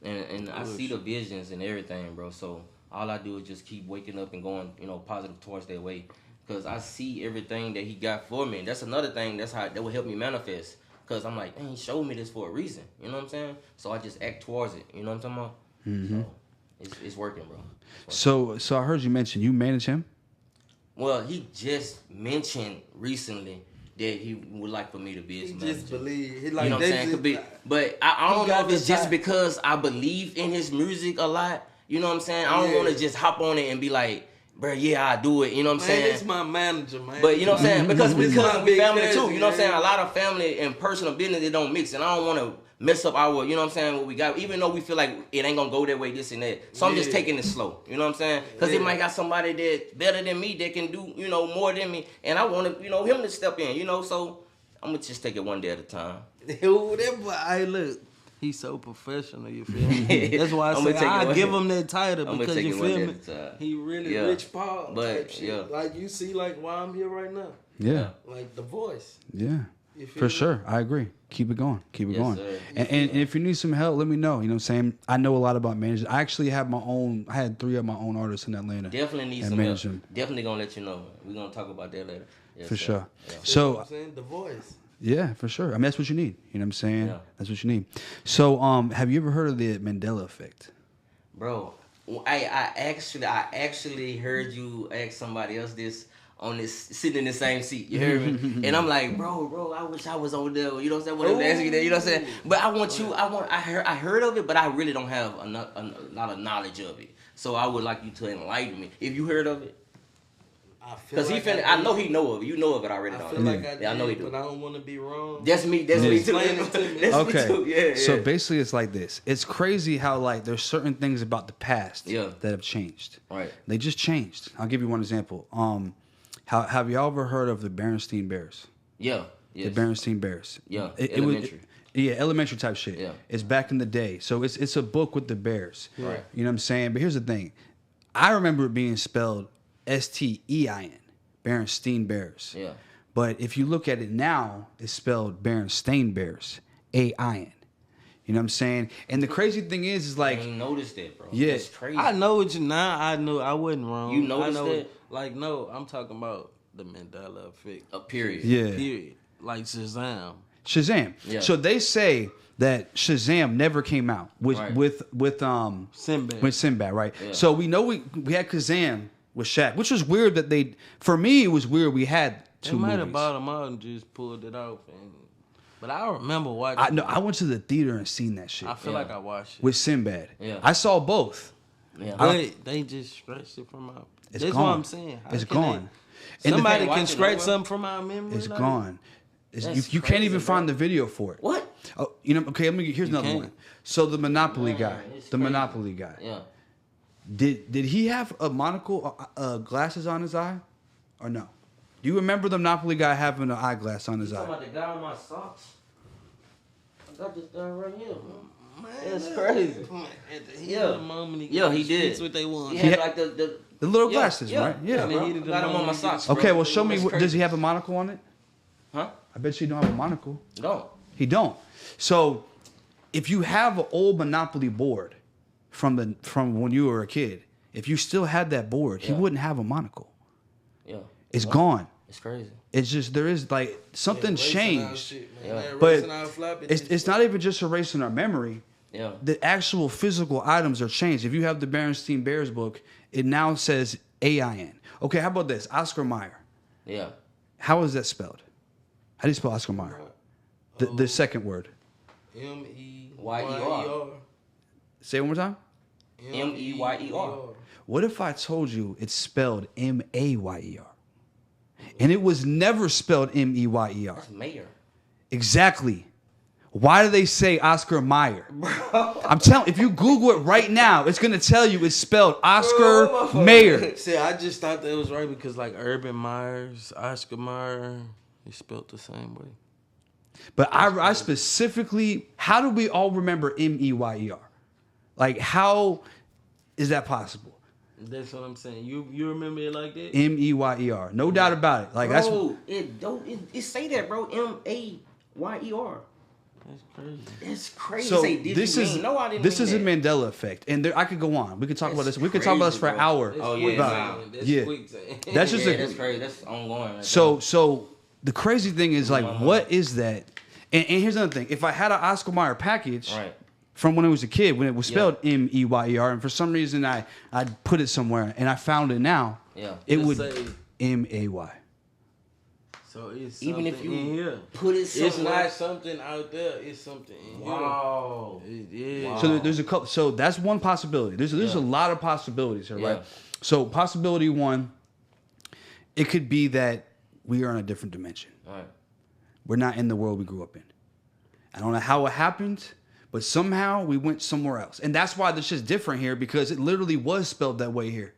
And I see the visions and everything, bro. So all I do is just keep waking up and going, you know, positive towards that way. Because I see everything that he got for me. And that's another thing that will help me manifest. Because I'm like, man, he showed me this for a reason. You know what I'm saying? So I just act towards it. You know what I'm talking about? Mm-hmm. So it's working, bro. So I heard you mention you manage him? Well, he just mentioned recently that he would like for me to be his manager. Just believe. He like, you know what I'm saying? Could be, but I don't know if it's just because I believe in his music a lot. You know what I'm saying? I don't want to just hop on it and be like, bro, yeah, I do it. You know what I'm saying? It's my manager, man. But you know what I'm saying? Because we family too. You know what I'm saying? man. A lot of family and personal business, they don't mix. And I don't want to mess up our, you know what I'm saying, what we got. Even though we feel like it ain't going to go that way, this and that. So I'm just taking it slow. You know what I'm saying? Because it might got somebody that better than me that can do, you know, more than me. And I want to, you know, him to step in, you know. So I'm going to just take it one day at a time. Ooh, that boy, Hey, look, he's so professional. You feel me? That's why I say I give him that title because you feel me. he really Rich Paul type shit. Like you see, like why I'm here right now. Yeah. Like the voice. Yeah. For sure. I agree. Keep it going. Keep it going. And if you need some help, let me know. You know what I'm saying? I know a lot about management. I actually have I had 3 of my own artists in Atlanta. Definitely need some help. Definitely going to let you know. We're going to talk about that later. Yes, for sure. Yeah. So, you know what I'm saying? The voice. Yeah, for sure. I mean, that's what you need. You know what I'm saying? Yeah. That's what you need. So, have you ever heard of the Mandela effect? Bro, I actually heard you ask somebody else this on this sitting in the same seat. You heard me? And I'm like, bro, I wish I was over there. You know what I'm saying? Whatever they ask me that, you know what I'm saying? But I heard of it, but I really don't have a lot of knowledge of it. So I would like you to enlighten me. If you heard of it. Because I know he know of it. You know of it already. I feel like I did, I know he do. But I don't want to be wrong. That's me. That's me too. Okay. Me too. Yeah. So basically, it's like this. It's crazy how like there's certain things about the past that have changed. Right. They just changed. I'll give you one example. Have y'all ever heard of the Berenstain Bears? Yeah. Yes. The Berenstain Bears. Yeah. Elementary. Elementary type shit. Yeah. It's back in the day. So it's a book with the bears. Right. You know what I'm saying? But here's the thing. I remember it being spelled Stein, Berenstain Bears. Yeah. But if you look at it now, it's spelled Berenstain Bears, A-I-N. You know what I'm saying? And the crazy thing is like... I ain't noticed that, bro. Yeah. It's crazy. I know what you... Nah, I knew. I wasn't wrong. You noticed that? Like, no, I'm talking about the Mandela effect. A period. Yeah. Period. Like Shazam. Yeah. So they say that Shazam never came out with Sinbad. With Sinbad, right? Yeah. So we know we had Kazam with Shaq, which was weird that they... For me, it was weird we had two movies. They might have bought them out and just pulled it off. But I remember watching I went to the theater and seen that shit. I feel like I watched it. With Sinbad. Yeah. I saw both. Yeah. But they just scratched it from our... That's gone. what I'm saying. It's gone. Somebody can scratch something from our memory. It's like gone. You can't crazy, even find the video for it. What? Oh, you know. Okay, here's another can't. one. So the Monopoly guy, it's the crazy. Monopoly guy. Yeah. Did he have a monocle, glasses on his eye, or no? Do you remember the Monopoly guy having an eyeglass on his eye? You talking about the guy on my socks? I got this guy right here, man. That's crazy. Yeah, he did. That's what they want. He had like the little glasses, right? Yeah. I got him on my socks. Okay, well, show me. Does he have a monocle on it? Huh? I bet you don't have a monocle. No. He don't. So, if you have an old Monopoly board from when you were a kid, if you still had that board, he wouldn't have a monocle. Yeah. It's gone. It's crazy. It's just there is like something changed. Shit, But it's not even just erasing our memory. Yeah. The actual physical items are changed. If you have the Berenstain Bears book, it now says AIN. Okay, how about this? Oscar Mayer. Yeah. How is that spelled? How do you spell Oscar Mayer? The second word. M-E-Y-E-R. Say it one more time. M-E-Y-E-R. What if I told you it's spelled M-A-Y-E-R? And it was never spelled M-E-Y-E-R. That's Mayer. Exactly. Why do they say Oscar Mayer? Bro. I'm telling. If you Google it right now, it's gonna tell you it's spelled Oscar Mayer. See, I just thought that was right because like Urban Myers, Oscar Mayer, they spelled the same way. But I specifically, how do we all remember M-E-Y-E-R? Like, how is that possible? That's what I'm saying. You remember it like that? M-E-Y-E-R. No doubt about it. Like bro, it say that, bro. M-A-Y-E-R. That's crazy. It's crazy. So say, this is a Mandela effect, and I could go on. We could talk about this. We could talk about this for an hour. Oh yeah, That's just that's crazy. That's ongoing. Right so the crazy thing is like, what is that? And here's another thing. If I had an Oscar Mayer package from when I was a kid, when it was spelled M-E-Y-E-R, and for some reason I put it somewhere and I found it now, it would say M-A-Y. So it's even if you in here. Put it somewhere. It's not something out there. It's something in here. Wow. Yeah. So there's a couple. So that's one possibility. There's a lot of possibilities here, right? So possibility one, it could be that we are in a different dimension. All right. We're not in the world we grew up in. I don't know how it happened, but somehow we went somewhere else. And that's why this shit's different here, because it literally was spelled that way here.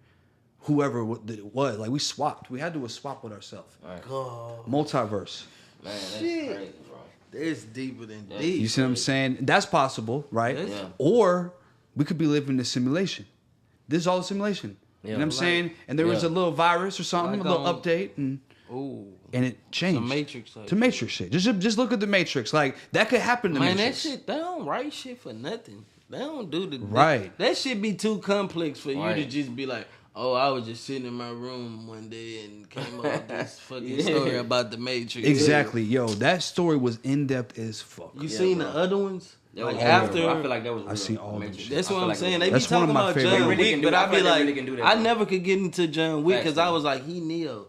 Whoever it was. Like, we swapped. We had to swap with ourselves. Right. Multiverse. Man, that's crazy, bro. It's deeper than deep. You see what I'm saying? That's possible, right? Yeah. Or we could be living in a simulation. This is all a simulation. You know what I'm saying? And there was a little virus or something, like a little update, and it changed. Some Matrix. To Matrix shit. Just look at the Matrix. Like, that could happen to Matrix. That shit, they don't write shit for nothing. They don't do the... Right. That shit be too complex for you to just be like, oh, I was just sitting in my room one day and came up with this fucking story about the Matrix. Exactly. Yo, that story was in-depth as fuck. You seen the other ones? Like after, I feel like that was. I've seen all of them. That's what I'm saying. They be That's talking about John Wick, but I be like, I that, never could get into John Wick because I was like, he Neo.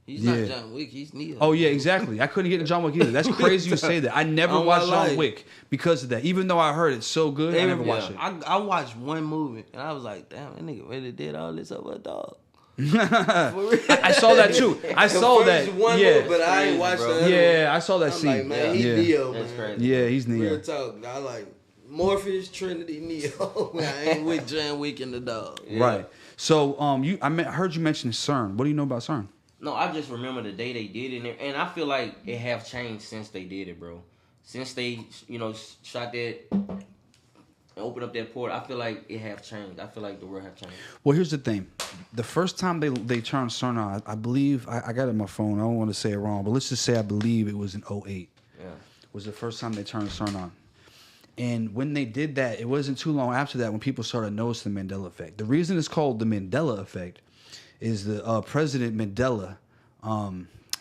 He's not John Wick. He's Neo. Oh yeah, exactly. I couldn't get into John Wick either. That's crazy you say that. I never watched John Wick because of that. Even though I heard it's so good, I never watched it. I watched one movie and I was like, damn, that nigga really did all this over a dog. I saw that too. I saw that. Movie, but I ain't watched the other one. I saw that scene. Like, man, he's Neo, That's man. crazy. Yeah, he's Neo. Real talk. I like Morpheus, Trinity, Neo. I ain't with John Wick and the dog. Right. So I heard you mention CERN. What do you know about CERN? No, I just remember the day they did it, and I feel like it have changed since they did it, bro. Since they, shot that and opened up that port, I feel like it have changed. I feel like the world have changed. Well, here's the thing. The first time they turned CERN on, I believe, I got it on my phone. I don't want to say it wrong, but let's just say I believe it was in 2008. Yeah. Was the first time they turned CERN on. And when they did that, it wasn't too long after that when people started noticing the Mandela effect. The reason it's called the Mandela effect is the President Mandela.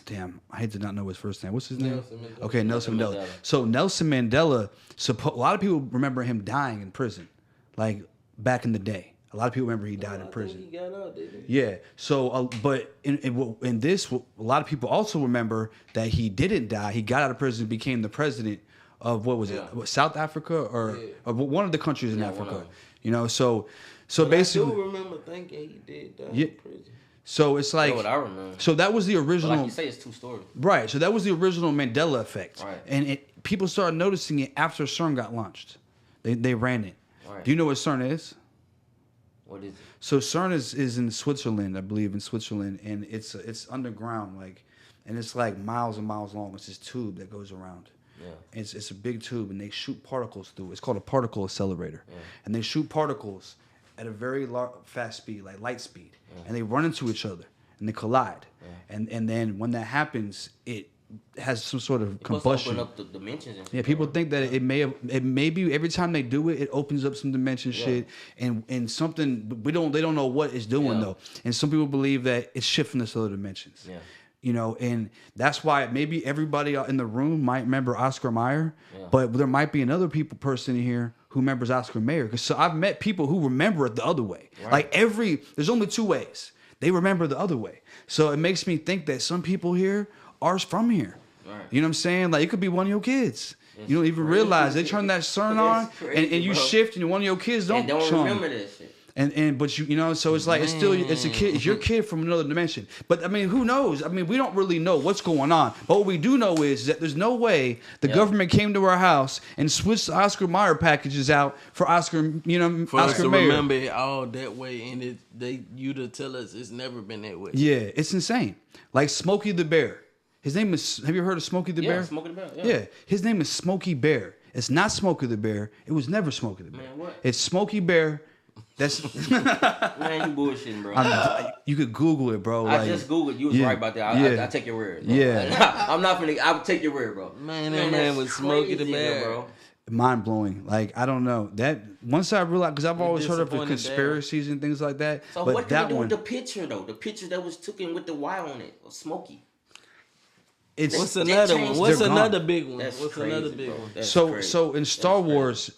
Damn, I hate to not know his first name. What's his name? Okay, Nelson Mandela. So Nelson Mandela, a lot of people remember him dying in prison, like back in the day. A lot of people remember he died in prison. He got out, didn't he? Yeah. So, but in this, a lot of people also remember that he didn't die. He got out of prison and became the president of what was it? South Africa or one of the countries in Africa. So basically, I do remember thinking he did die in prison. So it's like, what I remember. So that was the original. But like you say, it's two stories. Right. So that was the original Mandela effect. Right. And people started noticing it after CERN got launched. They ran it. Right. Do you know what CERN is? What is it? So CERN is in Switzerland, I believe, in Switzerland, and it's underground, like, and it's like miles and miles long. It's this tube that goes around. Yeah. It's a big tube, and they shoot particles through. It's called a particle accelerator, and they shoot particles at a very fast speed, like light speed, and they run into each other and they collide, and then when that happens, it has some sort of combustion. Open up the dimensions and shit. Yeah, people think that it may be every time they do it, it opens up some dimension shit and something they don't know what it's doing though. And some people believe that it's shifting us to other dimensions. Yeah. You know, and that's why maybe everybody in the room might remember Oscar Mayer, but there might be another person in here who remembers Oscar Mayer. Because so I've met people who remember it the other way. Right. Like there's only two ways. They remember the other way. So it makes me think that some people here are from here. Right. You know what I'm saying? Like it could be one of your kids. You don't even realize they turn that CERN on and you shift and one of your kids don't remember that shit. But you know, so it's like it's a kid, it's your kid from another dimension. But I mean, who knows? I mean, we don't really know what's going on. But what we do know is that there's no way the government came to our house and switched the Oscar Mayer packages out for Oscar, you know, for Oscar us to Mayer. Remember it all that way, and you to tell us it's never been that way. Yeah, it's insane. Like Smokey the Bear. His name is. Have you heard of Smokey the Bear? Yeah, Smokey the Bear. Yeah, his name is Smokey Bear. It's not Smokey the Bear. It was never Smokey the Bear. Man, what? It's Smokey Bear. That's man, you bullshitting, bro. You could Google it, bro. I just Googled. You was right about that. I take your word. Bro. Yeah, I'm not finna. I would take your word, bro. Man was Smokey the Bear, bro. Mind blowing. Like I don't know that. Once I realized, because I've always heard of the conspiracies and things like that. So but what can we do with the picture though? The picture that was taken with the Y on it of Smokey. What's another one? What's another big one? What's another big one? So in Star Wars,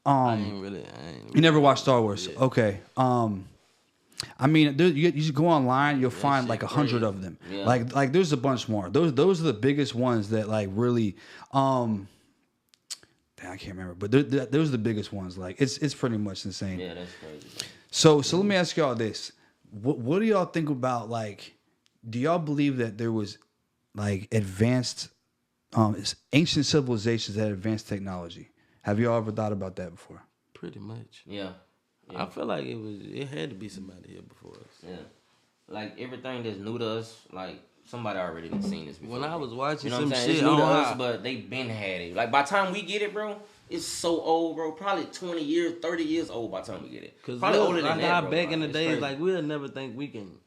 I ain't really. You never watched Star Wars, okay? I mean, you just go online, you'll find like 100 of them. Yeah. Like there's a bunch more. Those are the biggest ones that like really. I can't remember, but those are the biggest ones. Like it's pretty much insane. Yeah, that's crazy. So let me ask y'all this: what do y'all think about like? Do y'all believe that there was like advanced, ancient civilizations that had advanced technology? Have y'all ever thought about that before? Pretty much. Yeah. I feel like it had to be somebody here before us. Yeah. Like everything that's new to us, like somebody already done seen this before. When I was watching some shit, it's new to us, but they been had it. Like by the time we get it, bro, it's so old, bro. Probably 20 years, 30 years old by the time we get it. Probably older than that, bro. Back in the days, like we'll never think we can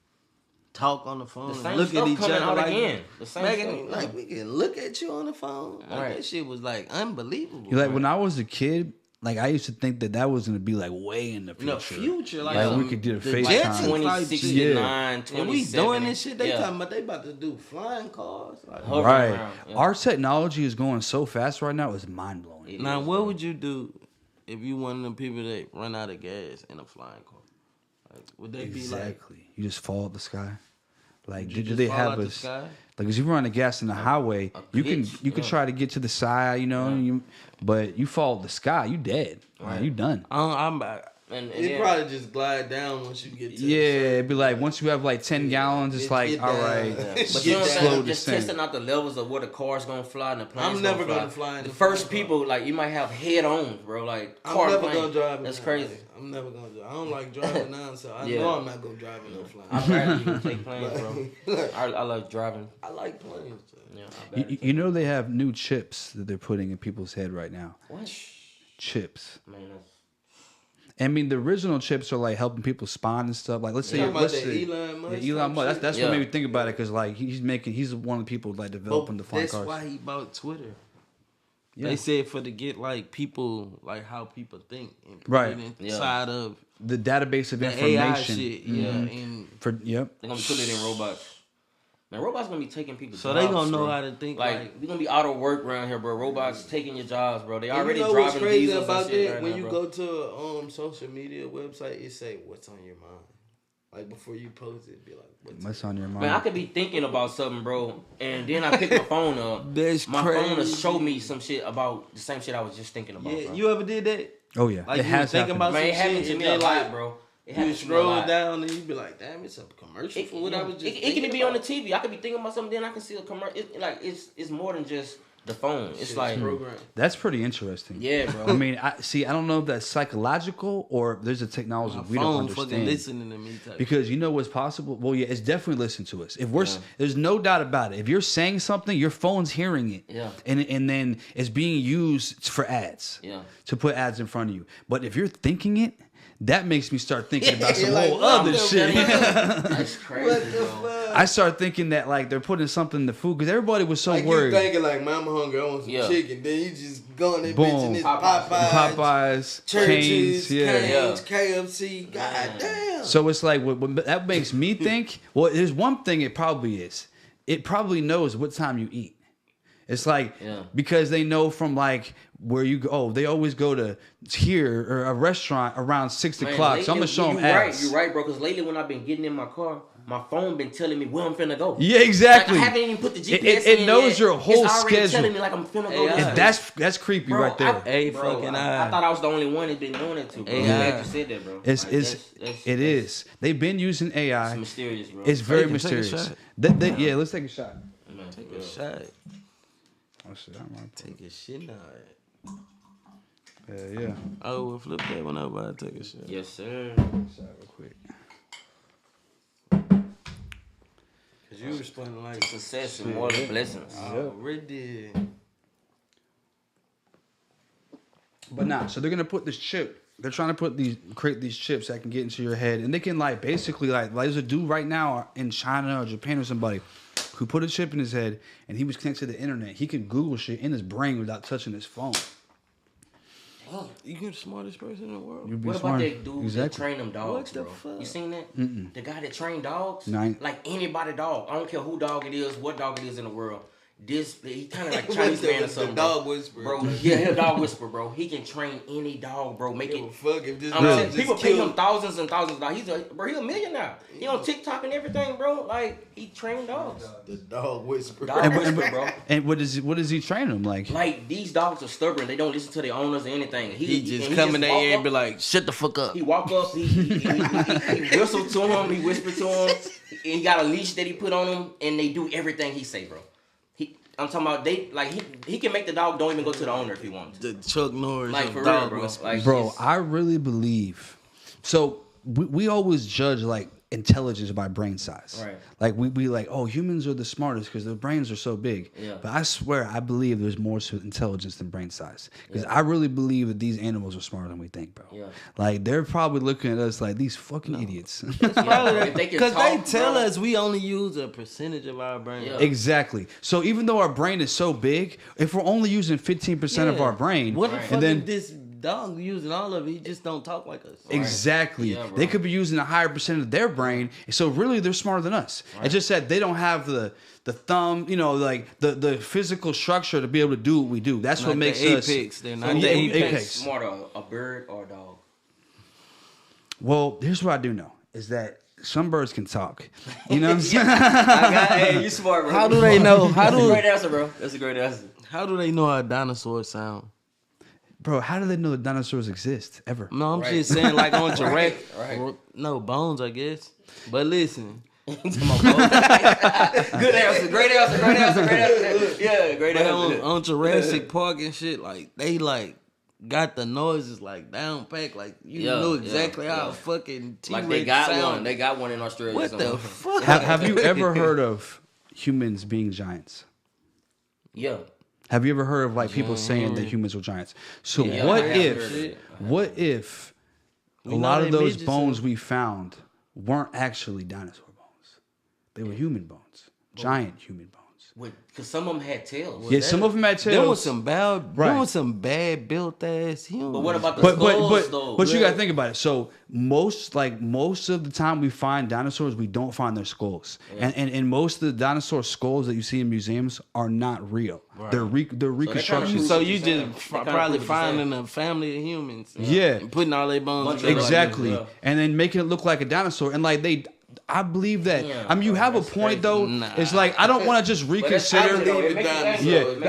talk on the phone and look at each other like again. The same stuff. Like we can look at you on the phone. Like that shit was like unbelievable. Like when I was a kid, like I used to think that was gonna be like way in the future. In the future, like we could do the FaceTime. 2069, 27. And we doing this shit. They talking about they about to do flying cars. Like, right. Our technology is going so fast right now. It's mind blowing. Now, what would you do if you one of them people that run out of gas in a flying car? Like, would they be like? Exactly. You just fall out the sky. Like, do they have us? Like, if you run out of gas in the highway, you can try to get to the side, you know, but you fall the sky, you dead. Right. You done. And it probably just glide down once you get to the it'd be like once you have like 10 gallons, it's like all right. Yeah. But you know what I'm saying? Just testing out the levels of where the car's gonna fly and the plane's gonna fly. I'm never gonna fly in the first people, like you might have head-ons, bro. Like car, I'm never gonna drive. That's crazy. I'm never gonna do it. I don't like driving now, so I know I'm not gonna drive in no flying. I'd rather you take planes, bro. I love driving. I like planes. Yeah, you know they have new chips that they're putting in people's head right now. What? Chips. Man, I mean, the original chips are like helping people spawn and stuff. Like, let's say Elon Musk. Elon Musk. That's what made me think about it because like he's one of the people like developing the flying cars. That's why he bought Twitter. Yeah. They said to get like people, like how people think, and put it inside of the database of the information. AI shit. Yeah, and they're gonna put it in robots. Man, robots gonna be taking people's jobs. So they gonna know how to think. Like we're gonna be out of work around here, bro. Robots taking your jobs, bro. They already driving what's crazy diesels about and shit that? right when now, you bro. go to a social media website, it say what's on your mind. Like before you post it, be like, what's on your mind? Man, I could be thinking about something, bro, and then I pick my phone up. My phone will show me some shit about the same shit I was just thinking about. Yeah, bro. you ever did that? Oh yeah, like it has happened. About man, it happened to me a lot, bro. You scroll down and you be like, damn, it's a commercial for what I was just It can be on the TV. I could be thinking about something, then I can see a commercial. It's more than just The phone. It's like program. That's pretty interesting. Yeah, bro. I mean, I don't know if that's psychological or there's a technology we don't understand. Fucking listening to me because you know what's possible? Well, yeah, it's definitely listening to us. If we're there's no doubt about it. If you're saying something, your phone's hearing it. Yeah. And then it's being used for ads. Yeah. To put ads in front of you. But if you're thinking it, that makes me start thinking about some whole other shit. That's crazy. What the fuck? I start thinking that like they're putting something in the food because everybody was so worried. You thinking like, man, I'm hungry, I want some chicken. Then you just go in there, bitch, and it's Popeyes, Churches, Cane's, KFC. God damn. So it's like what that makes me think. Well, there's one thing it probably is. It probably knows what time you eat. It's like because they know from like where you go. Oh, they always go to here or a restaurant around 6 o'clock. So I'm gonna show them ads. You're right, bro. Because lately when I've been getting in my car, my phone been telling me where I'm finna go. Yeah, exactly. Like, I haven't even put the GPS in. It knows your whole it's already schedule. telling me like I'm finna go. That's creepy right there. I thought I was the only one that's been doing it too. Bro. I'm glad you said that, bro. It is. They've been using AI. It's mysterious, bro. It's very mysterious. Yeah, let's take a shot. Take a shot. Oh shit, I might take a shit now. Yeah. Oh, we'll flip that one over. I take a shot. Yes, sir. Shot real quick. Cause you responding like success and more than blessings. Already. But nah, so they're gonna put this chip. They're trying to create these chips that can get into your head, and they can like basically like there's a dude right now in China or Japan or somebody who put a chip in his head and he was connected to the internet. He could Google shit in his brain without touching his phone. Oh, you're the smartest person in the world. What about that dude that trained them dogs, bro? Fuck? You seen that? Mm-mm. The guy that trained dogs? Nine. Like anybody dog. I don't care who dog it is, what dog it is in the world. He kind of like Chinese man or something. The dog whisperer. Bro, yeah, he'll dog whisperer, bro. He can train any dog, bro. Make it. Fuck if this people pay him thousands and thousands of dollars. He's a millionaire. He on TikTok and everything, bro. Like he trained dogs. The dog whisperer. Dog whisperer, bro. And what does he train them like? Like these dogs are stubborn. They don't listen to their owners or anything. He just come in there and be like, "Shut the fuck up." He walk up. He whistle to him. He whisper to him. He got a leash that he put on him, and they do everything he say, bro. I'm talking about he can make the dog don't even go to the owner if he wants. The Chuck Norris like for dog real, bro. Like, bro, I really believe. So we always judge like intelligence by brain size. Right. Like we like, oh, humans are the smartest because their brains are so big. Yeah. But I swear, I believe there's more to intelligence than brain size. Because I really believe that these animals are smarter than we think, bro. Yeah. Like they're probably looking at us like these fucking idiots. Because they tell us we only use a percentage of our brain. Yeah. Exactly. So even though our brain is so big, if we're only using 15% of our brain, what the fuck and then is this dog using all of it? He just don't talk like us. Exactly. Yeah, they could be using a higher percent of their brain, so really they're smarter than us. It's just that they don't have the thumb, like the physical structure to be able to do what we do. That's not what makes the us. apex. They're not so the you think apex. smarter, a bird or a dog? Well, here's what I do know is that some birds can talk. You know what I'm saying? Hey, you smart, bro. How do they know? That's a great answer, bro. That's a great answer. How do they know how dinosaurs sound? Bro, how do they know that dinosaurs exist ever? No, I'm just saying like on Jurassic. Right. No, bones, I guess. But listen. Good answer. Great answer. Yeah, great answer. On Jurassic Park and shit, like they like got the noises like down packed, like you know exactly how fucking T-Rex like they got sound. one. They got one in Australia. What the fuck? Have you ever heard of humans being giants? Yeah. Have you ever heard of like people saying that humans were giants? So Yeah, what I have heard it. if a know lot they of those midgets bones and- we found weren't actually dinosaur bones? They were human bones, giant human bones. Because some of them had tails. Yeah, some of them had There was tails. some bad built ass humans. But what about the But skulls, though? you gotta think about it. So most of the time we find dinosaurs, we don't find their skulls, and most of the dinosaur skulls that you see in museums are not real. Right. They're reconstructions. So you just probably finding a family of humans. Yeah. And putting all their bones Bunch of together. Exactly, Yeah. and then making it look like a dinosaur, and like I believe that. Damn, I mean, you bro, have a that's point crazy. though. Nah. It's like I don't want to just reconsider.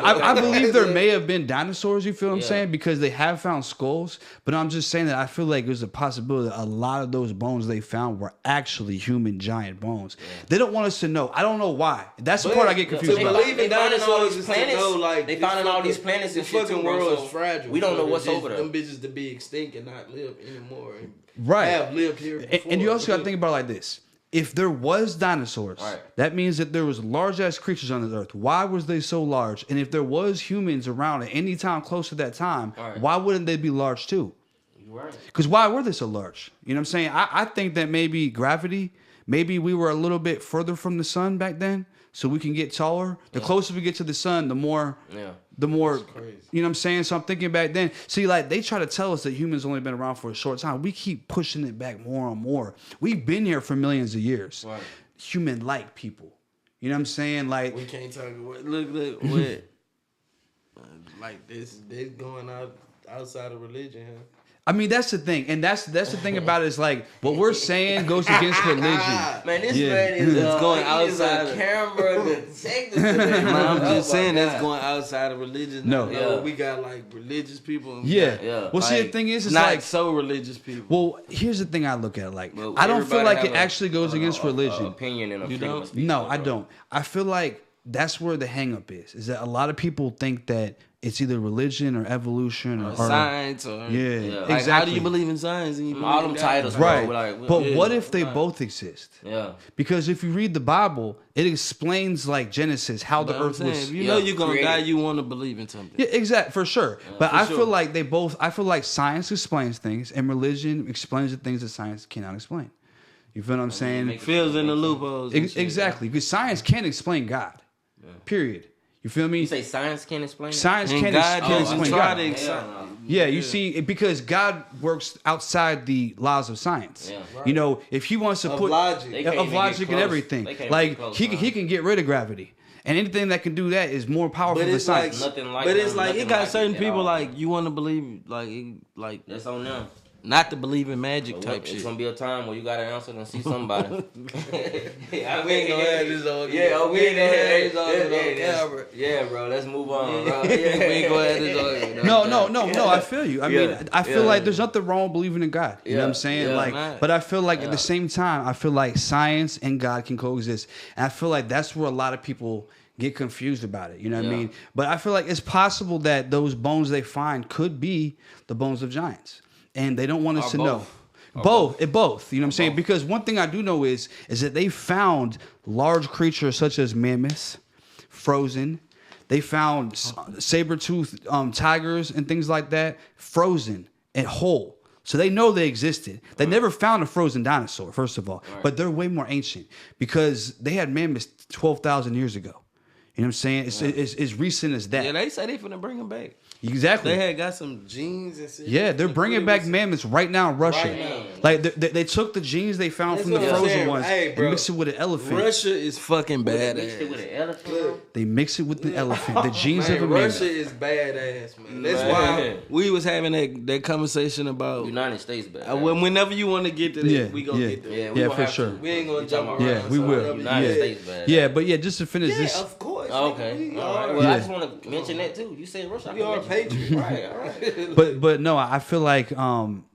I believe there may have been dinosaurs. You feel what I'm saying? Because they have found skulls, but I'm just saying that I feel like there's a possibility that a lot of those bones they found were actually human giant bones. They don't want us to know. I don't know why. That's the part I get confused about. They finding all these planets. They finding all these planets and shit fucking too, bro. world So is fragile. we don't know what's over there. Them bitches to be extinct and not live anymore. And Right. have lived here before. And you also got to think about it like this. If there was dinosaurs, Right. that means that there was large ass creatures on the earth. Why was they so large? And if there was humans around at any time close to that time, Right. why wouldn't they be large too? You're right. Because why were they so large? You know what I'm saying? I think that maybe gravity, maybe we were a little bit further from the sun back then, so we can get taller. The closer we get to the sun, the more, you know what I'm saying? So I'm thinking back then, see, like they try to tell us that humans only been around for a short time. We keep pushing it back more and more. We've been here for millions of years. Right. Human-like people. You know what I'm saying? Like we can't talk about look what like this going outside of religion, huh? I mean, that's the thing, and that's the thing about it is like what we're saying goes against religion. Man, this man is going outside. Camera detective today. I'm just saying that's going outside of religion. No. Yeah. We got like religious people. And Yeah. Well, see, the thing is, it's not like so religious people. Well, here's the thing I look at. Like, Well, I don't feel everybody like it have actually goes against religion. Opinion and a You freedom don't? of speech, No, bro. I don't. I feel like that's where the hang up is that a lot of people think that it's either religion or evolution or science or exactly. Like, how do you believe in science and you All believe them in titles, God? bro. Right. Like, But what if they both exist? Yeah. Because if you read the Bible, it explains like Genesis how the But I'm earth saying, was. if you know you're gonna created. die, you want to believe in something. Yeah, exactly, for sure. But I sure. feel like they both. I feel like science explains things, and religion explains the things that science cannot explain. You feel what I'm saying? Fills in the loopholes. and shit. Exactly, because science can't explain God. Period. You feel me? You say science can't explain it? Science And can't God can't doesn't explain try God. to Hell no. Yeah, you see, because God works outside the laws of science. Yeah. You know, if He wants to Of put logic. They can't of even logic get and close. everything, They can't like get close, he man. can get rid of gravity, and anything that can do that is more powerful But than it's like, science. Nothing like But it's them, like nothing it got like certain at people all. like you want to believe like That's on them. not to believe in magic type It's shit. gonna be a time where you gotta answer and see somebody. we ain't gonna have this on. Yeah, we ain't gonna have on this camera. Yeah, bro. Let's move on, bro. We ain't gonna have this on. No. I feel you. I mean, I feel yeah. like there's nothing wrong with believing in God. You know what I'm saying? Yeah, like, right. but I feel like at the same time, I feel like science and God can coexist, and I feel like that's where a lot of people get confused about it. You know what I Yeah. mean? But I feel like it's possible that those bones they find could be the bones of giants, and they don't want us Or to both. know. Or Both. You know what I'm saying? Because one thing I do know is that they found large creatures such as mammoths, frozen. They found saber-toothed tigers and things like that, frozen and whole. So they know they existed. They never found a frozen dinosaur, first of all. But they're way more ancient because they had mammoths 12,000 years ago. You know what I'm saying? It's as recent as that. Yeah, they say they finna bring them back. Exactly. They had got some genes and shit. Yeah, they're bringing back mammoths right now in Russia. Right now. Like they took the genes they found That's from the what I'm frozen saying. ones Hey, and bro. mixed it with an elephant. Russia is fucking They mixed it with badass. an elephant, bro. They mix it with the elephant. The genes Man, of a Russia mammoth. is badass, man. That's Man. why. We was having that conversation about United States, bad. whenever you want to get to this, we gonna get there. Yeah, we Yeah, gonna for have sure. to. We ain't gonna We jump talking around. about Yeah, we will. United Yeah. States, bad. Yeah, but yeah, just to finish Yeah, this. of course. Oh, okay. We All right. are- Well, I Yeah. just want to mention that too. You said Russia. We are patriots. Right. All right. But no, I feel like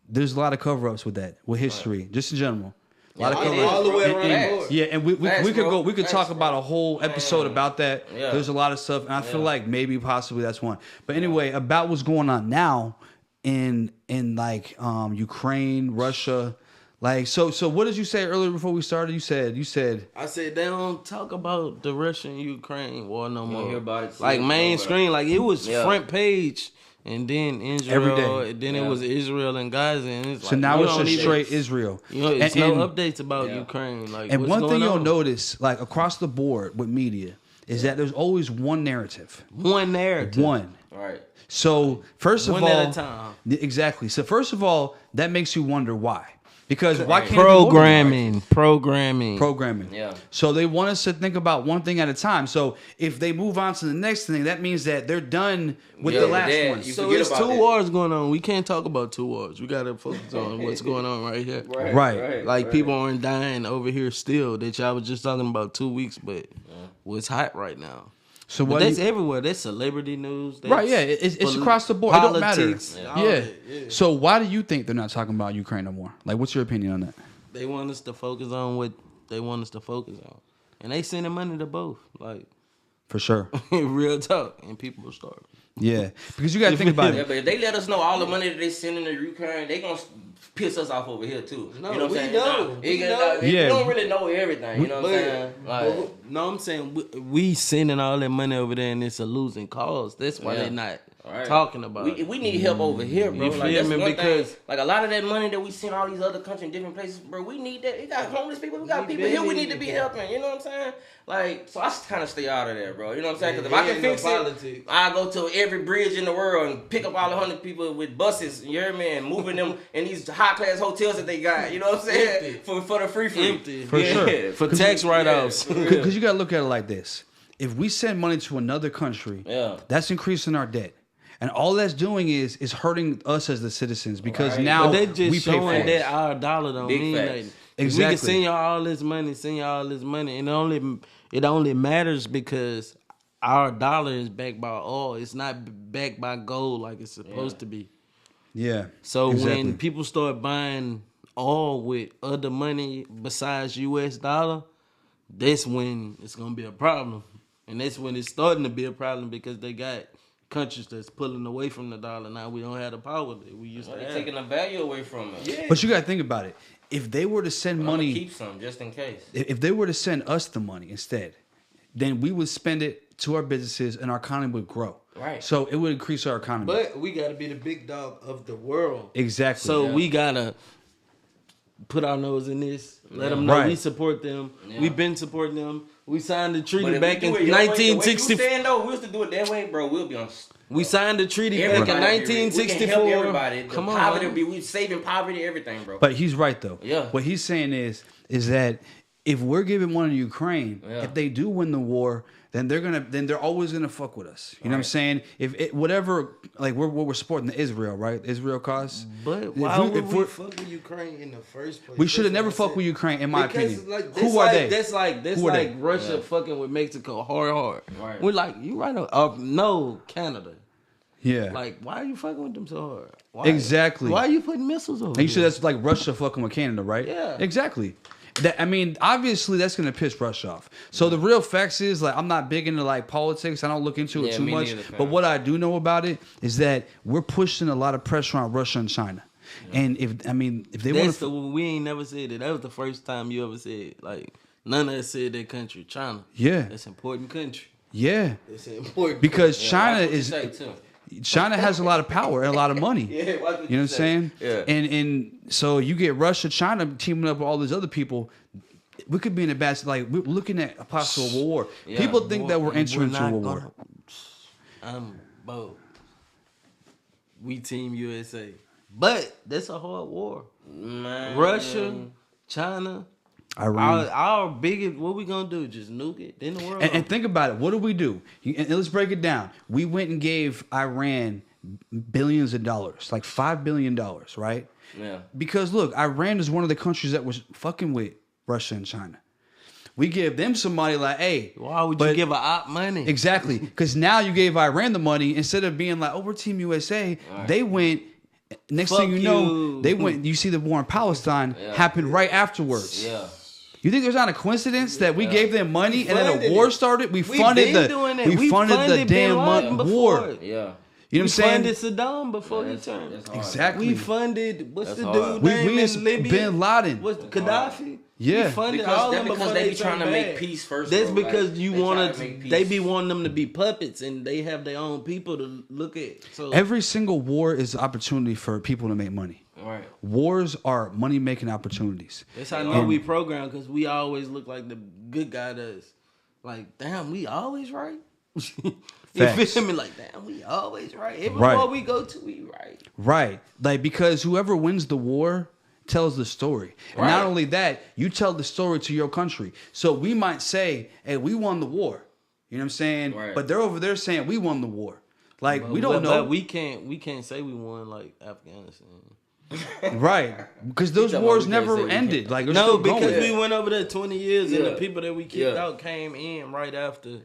there's a lot of cover-ups with that, with history, just in general. A lot of Yeah, it cover-ups. is, all the way bro. around Facts. the board. Yeah, and we Facts, could bro. go. We could Facts, talk bro. about a whole episode about that. Yeah. There's a lot of stuff, and I feel like maybe possibly that's one. But anyway, about what's going on now in like Ukraine, Russia, like so. What did you say earlier before we started? You said I said they don't talk about the Russian-Ukraine war no more. hear about it, see like it, mainstream, like it was Yeah. front page, and then Israel, Every day. and then Yeah. it was Israel and Gaza, and it's so like, now you it's don't just even- straight Israel. You know, it's And- no and- updates about Yeah. Ukraine. Like, And what's one going thing you'll on? notice, like across the board with media, is that there's always one narrative. One narrative. One. All right. So first of One all, at a time. Exactly. So first of all, that makes you wonder why. Because why can't it be organized? Programming. Yeah. So they want us to think about one thing at a time. So if they move on to the next thing, that means that they're done with the last one. So it's two wars going on. We can't talk about two wars. We got to focus on what's going on right here. Right. People aren't dying over here still that y'all was just talking about 2 weeks, but what's hot right now. So but that's everywhere. That's celebrity news. That's right, yeah. It's across the board. Politics, it don't matter. Yeah. So why do you think they're not talking about Ukraine no more? Like, what's your opinion on that? They want us to focus on what they want us to focus on. And they sending money to both. Like, for sure. Real talk. And people will starve. Yeah. Because you got to think about it. Yeah, but if they let us know all the money that they sending to Ukraine, they going to piss us off over here too. No, you know what I'm saying? know. We don't really know everything. You know what I'm saying? Like, no, I'm saying we sending all that money over there and it's a losing cause. That's why they're not talking about it. We need help over here, bro. You Like, feel that's me? one Because thing. Like, a lot of that money that we send all these other countries, different places, bro, we need that. We got homeless people. We got people here we need to be helping. You know what I'm saying? Like, so I kind of stay out of there, bro. You know what I'm saying? Because if I can fix it, I go to every bridge in the world and pick up all 100 people with buses, you hear me, and moving them in these high-class hotels that they got. You know what I'm saying? For the free. Empty. For sure. For tax write-offs. Because you got to look at it like this. If we send money to another country, that's increasing our debt. And all that's doing is hurting us as the citizens because now but they just we pay showing for that our dollar don't mean nothing. Exactly. We can send y'all all this money, and it only matters because our dollar is backed by oil. It's not backed by gold like it's supposed to be. Yeah. So when people start buying oil with other money besides U.S. dollar, that's when it's gonna be a problem, and that's when it's starting to be a problem because they got countries that's pulling away from the dollar. Now we don't have the power that we used to have. Taking the value away from it. Yeah. But you got to think about it. If they were to send money, keep some just in case. If they were to send us the money instead, then we would spend it to our businesses and our economy would grow. Right. So it would increase our economy. But we got to be the big dog of the world. Exactly. So we got to put our nose in this. Let them know we support them. Yeah. We've been supporting them. We signed the treaty back in 1964. You saying though, we used to do it that way, bro. We'll be on. We signed the treaty back in 1964. We can help everybody. Come on, poverty, we saving poverty, everything, bro. But he's right though. Yeah. What he's saying is that if we're giving money to Ukraine, if they do win the war, then they're always gonna fuck with us. You know what I'm saying? If it, whatever, like we're supporting the Israel, right? Israel cause. But why would we fuck with Ukraine in the first place? We should have never fucked with Ukraine, in my opinion. Like, who are they? That's like Russia fucking with Mexico hard. Right. We're like, you right? No, Canada. Yeah. Like, why are you fucking with them so hard? Why? Exactly. Why are you putting missiles over? And you said that's like Russia fucking with Canada, right? Yeah. Exactly. Obviously that's gonna piss Russia off. So the real facts is, like, I'm not big into like politics. I don't look into it too much. Neither, but what I do know about it is that we're pushing a lot of pressure on Russia and China. Yeah. And if they want to, we ain't never said it. That was the first time you ever said it. Like, none of us said that country, China. Yeah, that's an important country. Yeah, it's important because China is. China has a lot of power and a lot of money. You know what I'm saying? Yeah. And so you get Russia, China teaming up with all these other people. We could be in a bad, like, we're looking at a possible war. Yeah, people think that we're entering into a war. I'm bold. We team USA. But that's a hard war. Man. Russia, China, Iran. Our biggest, what we gonna do? Just nuke it? Then the world. And think about it. What do we do? And let's break it down. We went and gave Iran billions of dollars, like $5 billion, right? Yeah. Because look, Iran is one of the countries that was fucking with Russia and China. We give them some money, like, hey. Why would you give a op money? Exactly. Because now you gave Iran the money instead of being like, oh, we're Team USA. Right. They went. Next thing you know, they went. You see the war in Palestine happened right afterwards. Yeah. You think there's not a coincidence that we gave them money and then a war started? We funded the damn war. Yeah. You know what I'm saying? We funded Saddam before he turned. Exactly. We funded dude name in Libya? Bin Laden. What's Gaddafi? Yeah. We funded all them before they be trying to make peace first. That's because you want to. They be wanting them to be puppets, and they have their own people to look at. So every single war is an opportunity for people to make money. Right. Wars are money making opportunities. That's how I know we program, because we always look like the good guy does. Like, damn, we always right. You feel me? Like, damn, we always right. Every war we go to, we right. Right. Like, because whoever wins the war, tells the story. And not only that, you tell the story to your country. So we might say, hey, we won the war. You know what I'm saying? Right. But they're over there saying we won the war. Like, we don't know. But we can't say we won like Afghanistan. Right, because those wars never ended. Like, no, because we went over there 20 years, and the people that we kicked out came in right after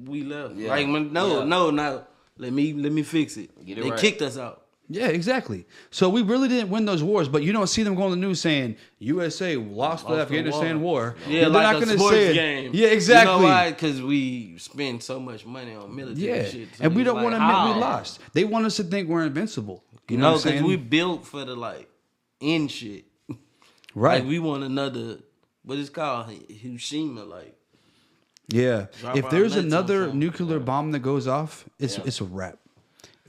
we left. Yeah. Like, no, let me fix it. They kicked us out. Yeah, exactly. So we really didn't win those wars, but you don't see them going on the news saying USA lost the Afghanistan war. Yeah, they're like not going to say game. Yeah, exactly. You know why? Because we spend so much money on military shit. So and we don't want to admit we lost. They want us to think we're invincible. You know what I'm saying? We built for the end shit. Right. Like, we want another, what it's called, Hiroshima, like. Yeah. If there's another nuclear bomb that goes off, it's a wrap.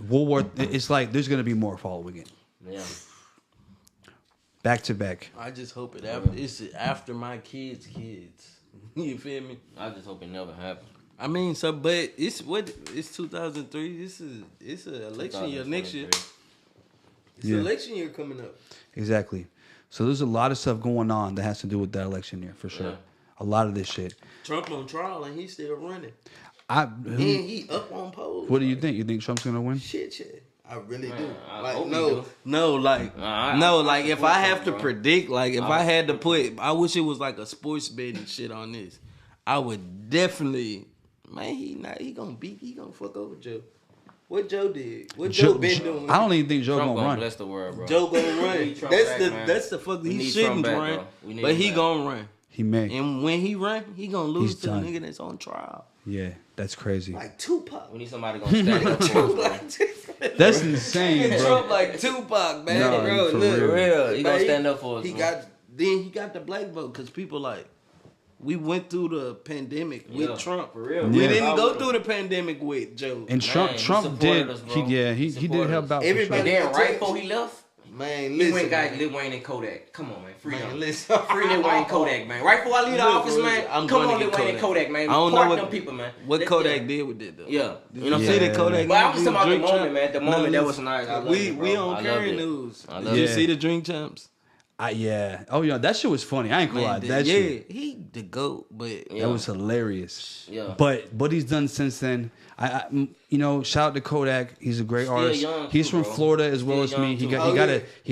World War, it's like there's gonna be more following it. Yeah. Back to back. I just hope it's after my kids. You feel me? I just hope it never happens. I mean, but it's 2003. It's an election year next year. It's an election year coming up. Exactly. So there's a lot of stuff going on that has to do with that election year for sure. Yeah. A lot of this shit. Trump on trial and he's still running. And he up on polls. What do you think? You think Trump's gonna win? Shit. I really do. If I have to predict, if I had to put, I wish it was like a sports betting shit on this. I would definitely, he gonna fuck over Joe. What Joe did? What Joe been doing? I don't even think Joe gonna run. Bless the world, bro. Joe gonna run. That's the fuck he shouldn't run. But he gonna run. He may. And when he run, he gonna lose to the nigga that's on trial. Yeah, that's crazy. Like Tupac. We need somebody gonna stand up for us. That's insane, bro. Trump like Tupac, man. No, bro, for real. He gonna stand up for us. He got the black vote because people we went through the pandemic with Trump. For real. We didn't go through the pandemic with Joe. And Trump did. Us, he did help out. Everybody then right before he left. Man, listen. He got Lil Wayne and Kodak. Come on, man. Free Lil Wayne and Kodak, man. Right before I leave the office, man. Come on, Lil Wayne and Kodak, man. I don't know them people, man. What Kodak did with it, though. Yeah. You know what I'm saying? Kodak. But I was talking about the moment, man. The moment that was nice. We on current news. Did you see the Drink Champs? Yeah. Oh, yeah. That shit was funny. I ain't gonna lie. That shit. He the GOAT, but that was hilarious. Yeah. But what he's done since then, I shout out to Kodak. He's a great artist. He's from Florida as well as me. He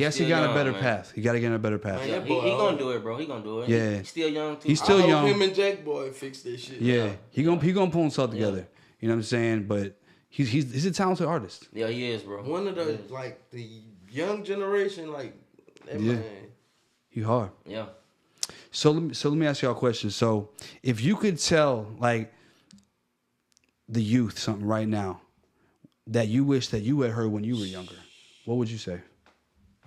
has to get on a better path. He got to get on a better path. Yeah, he gonna do it, bro. He gonna do it. Yeah. He's still young too. He's still young. Him and Jack Boy fix this shit. Yeah. He gonna pull himself together. You know what I'm saying? But he's a talented artist. Yeah, he is, bro. One of the the young generation, that man. You hard. Yeah. So let me ask y'all a question. So if you could tell the youth something right now that you wish that you had heard when you were younger, what would you say?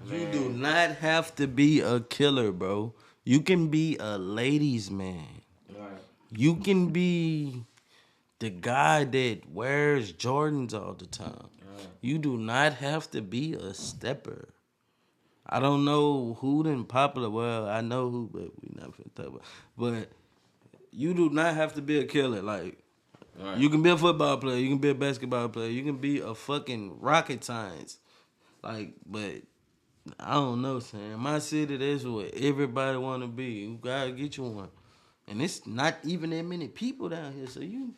You do not have to be a killer, bro. You can be a ladies' man. Right. You can be the guy that wears Jordans all the time. Right. You do not have to be a stepper. I don't know who done popular. Well, I know who, but we not finna talk about. But you do not have to be a killer. Right. You can be a football player. You can be a basketball player. You can be a fucking rocket science. But I don't know, Sam. My city, that's what everybody want to be. You gotta get you one. And it's not even that many people down here. So you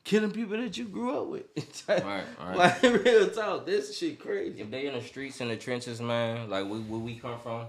killing people that you grew up with. Right. Real talk. This shit crazy. If they in the streets, in the trenches, man, where we come from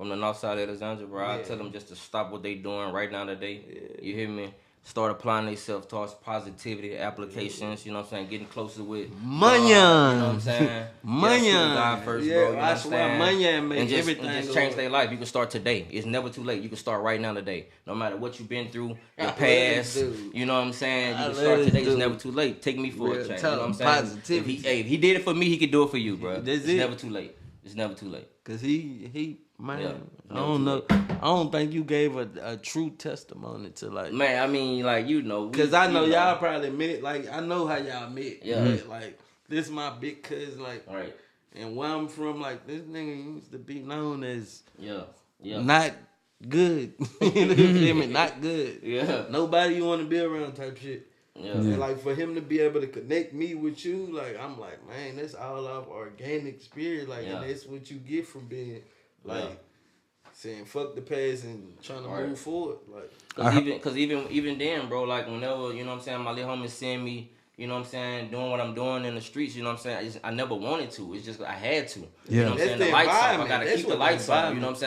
the north side of Alexandria, bro, I tell them just to stop what they doing right now today. Yeah. You hear me? Start applying themselves towards positivity applications, you know what I'm saying? Getting closer with Money. You know what I'm saying? Money. God first, bro. You know I swear, money makes everything. And just change their life. You can start today. It's never too late. You can start right now today. No matter what you've been through, your past, you know what I'm saying? You can start today. It's never too late. Take me for a change. You know what I'm saying? Positivity. If he did it for me, he could do it for you, bro. It's never too late. It's never too late. Cause he man, I don't know. I don't think you gave a true testimony to Man, I mean, Cause I know y'all probably met. I know how y'all met. Yeah. But, this my big cousin. Right. And where I'm from, this nigga used to be known as yeah not good. You feel me? Not good. Yeah. Nobody you want to be around type shit. Yeah. And for him to be able to connect me with you, I'm man, that's all off organic spirit. And that's what you get from being Like saying fuck the past and trying to move forward. Like cause even then, bro, like whenever, you know what I'm saying, my little homies send me, you know what I'm saying, doing what I'm doing in the streets, you know what I'm saying, I never wanted to. It's just I had to. You know what I'm saying? The lights off. I gotta keep the lights on. You know what I'm saying?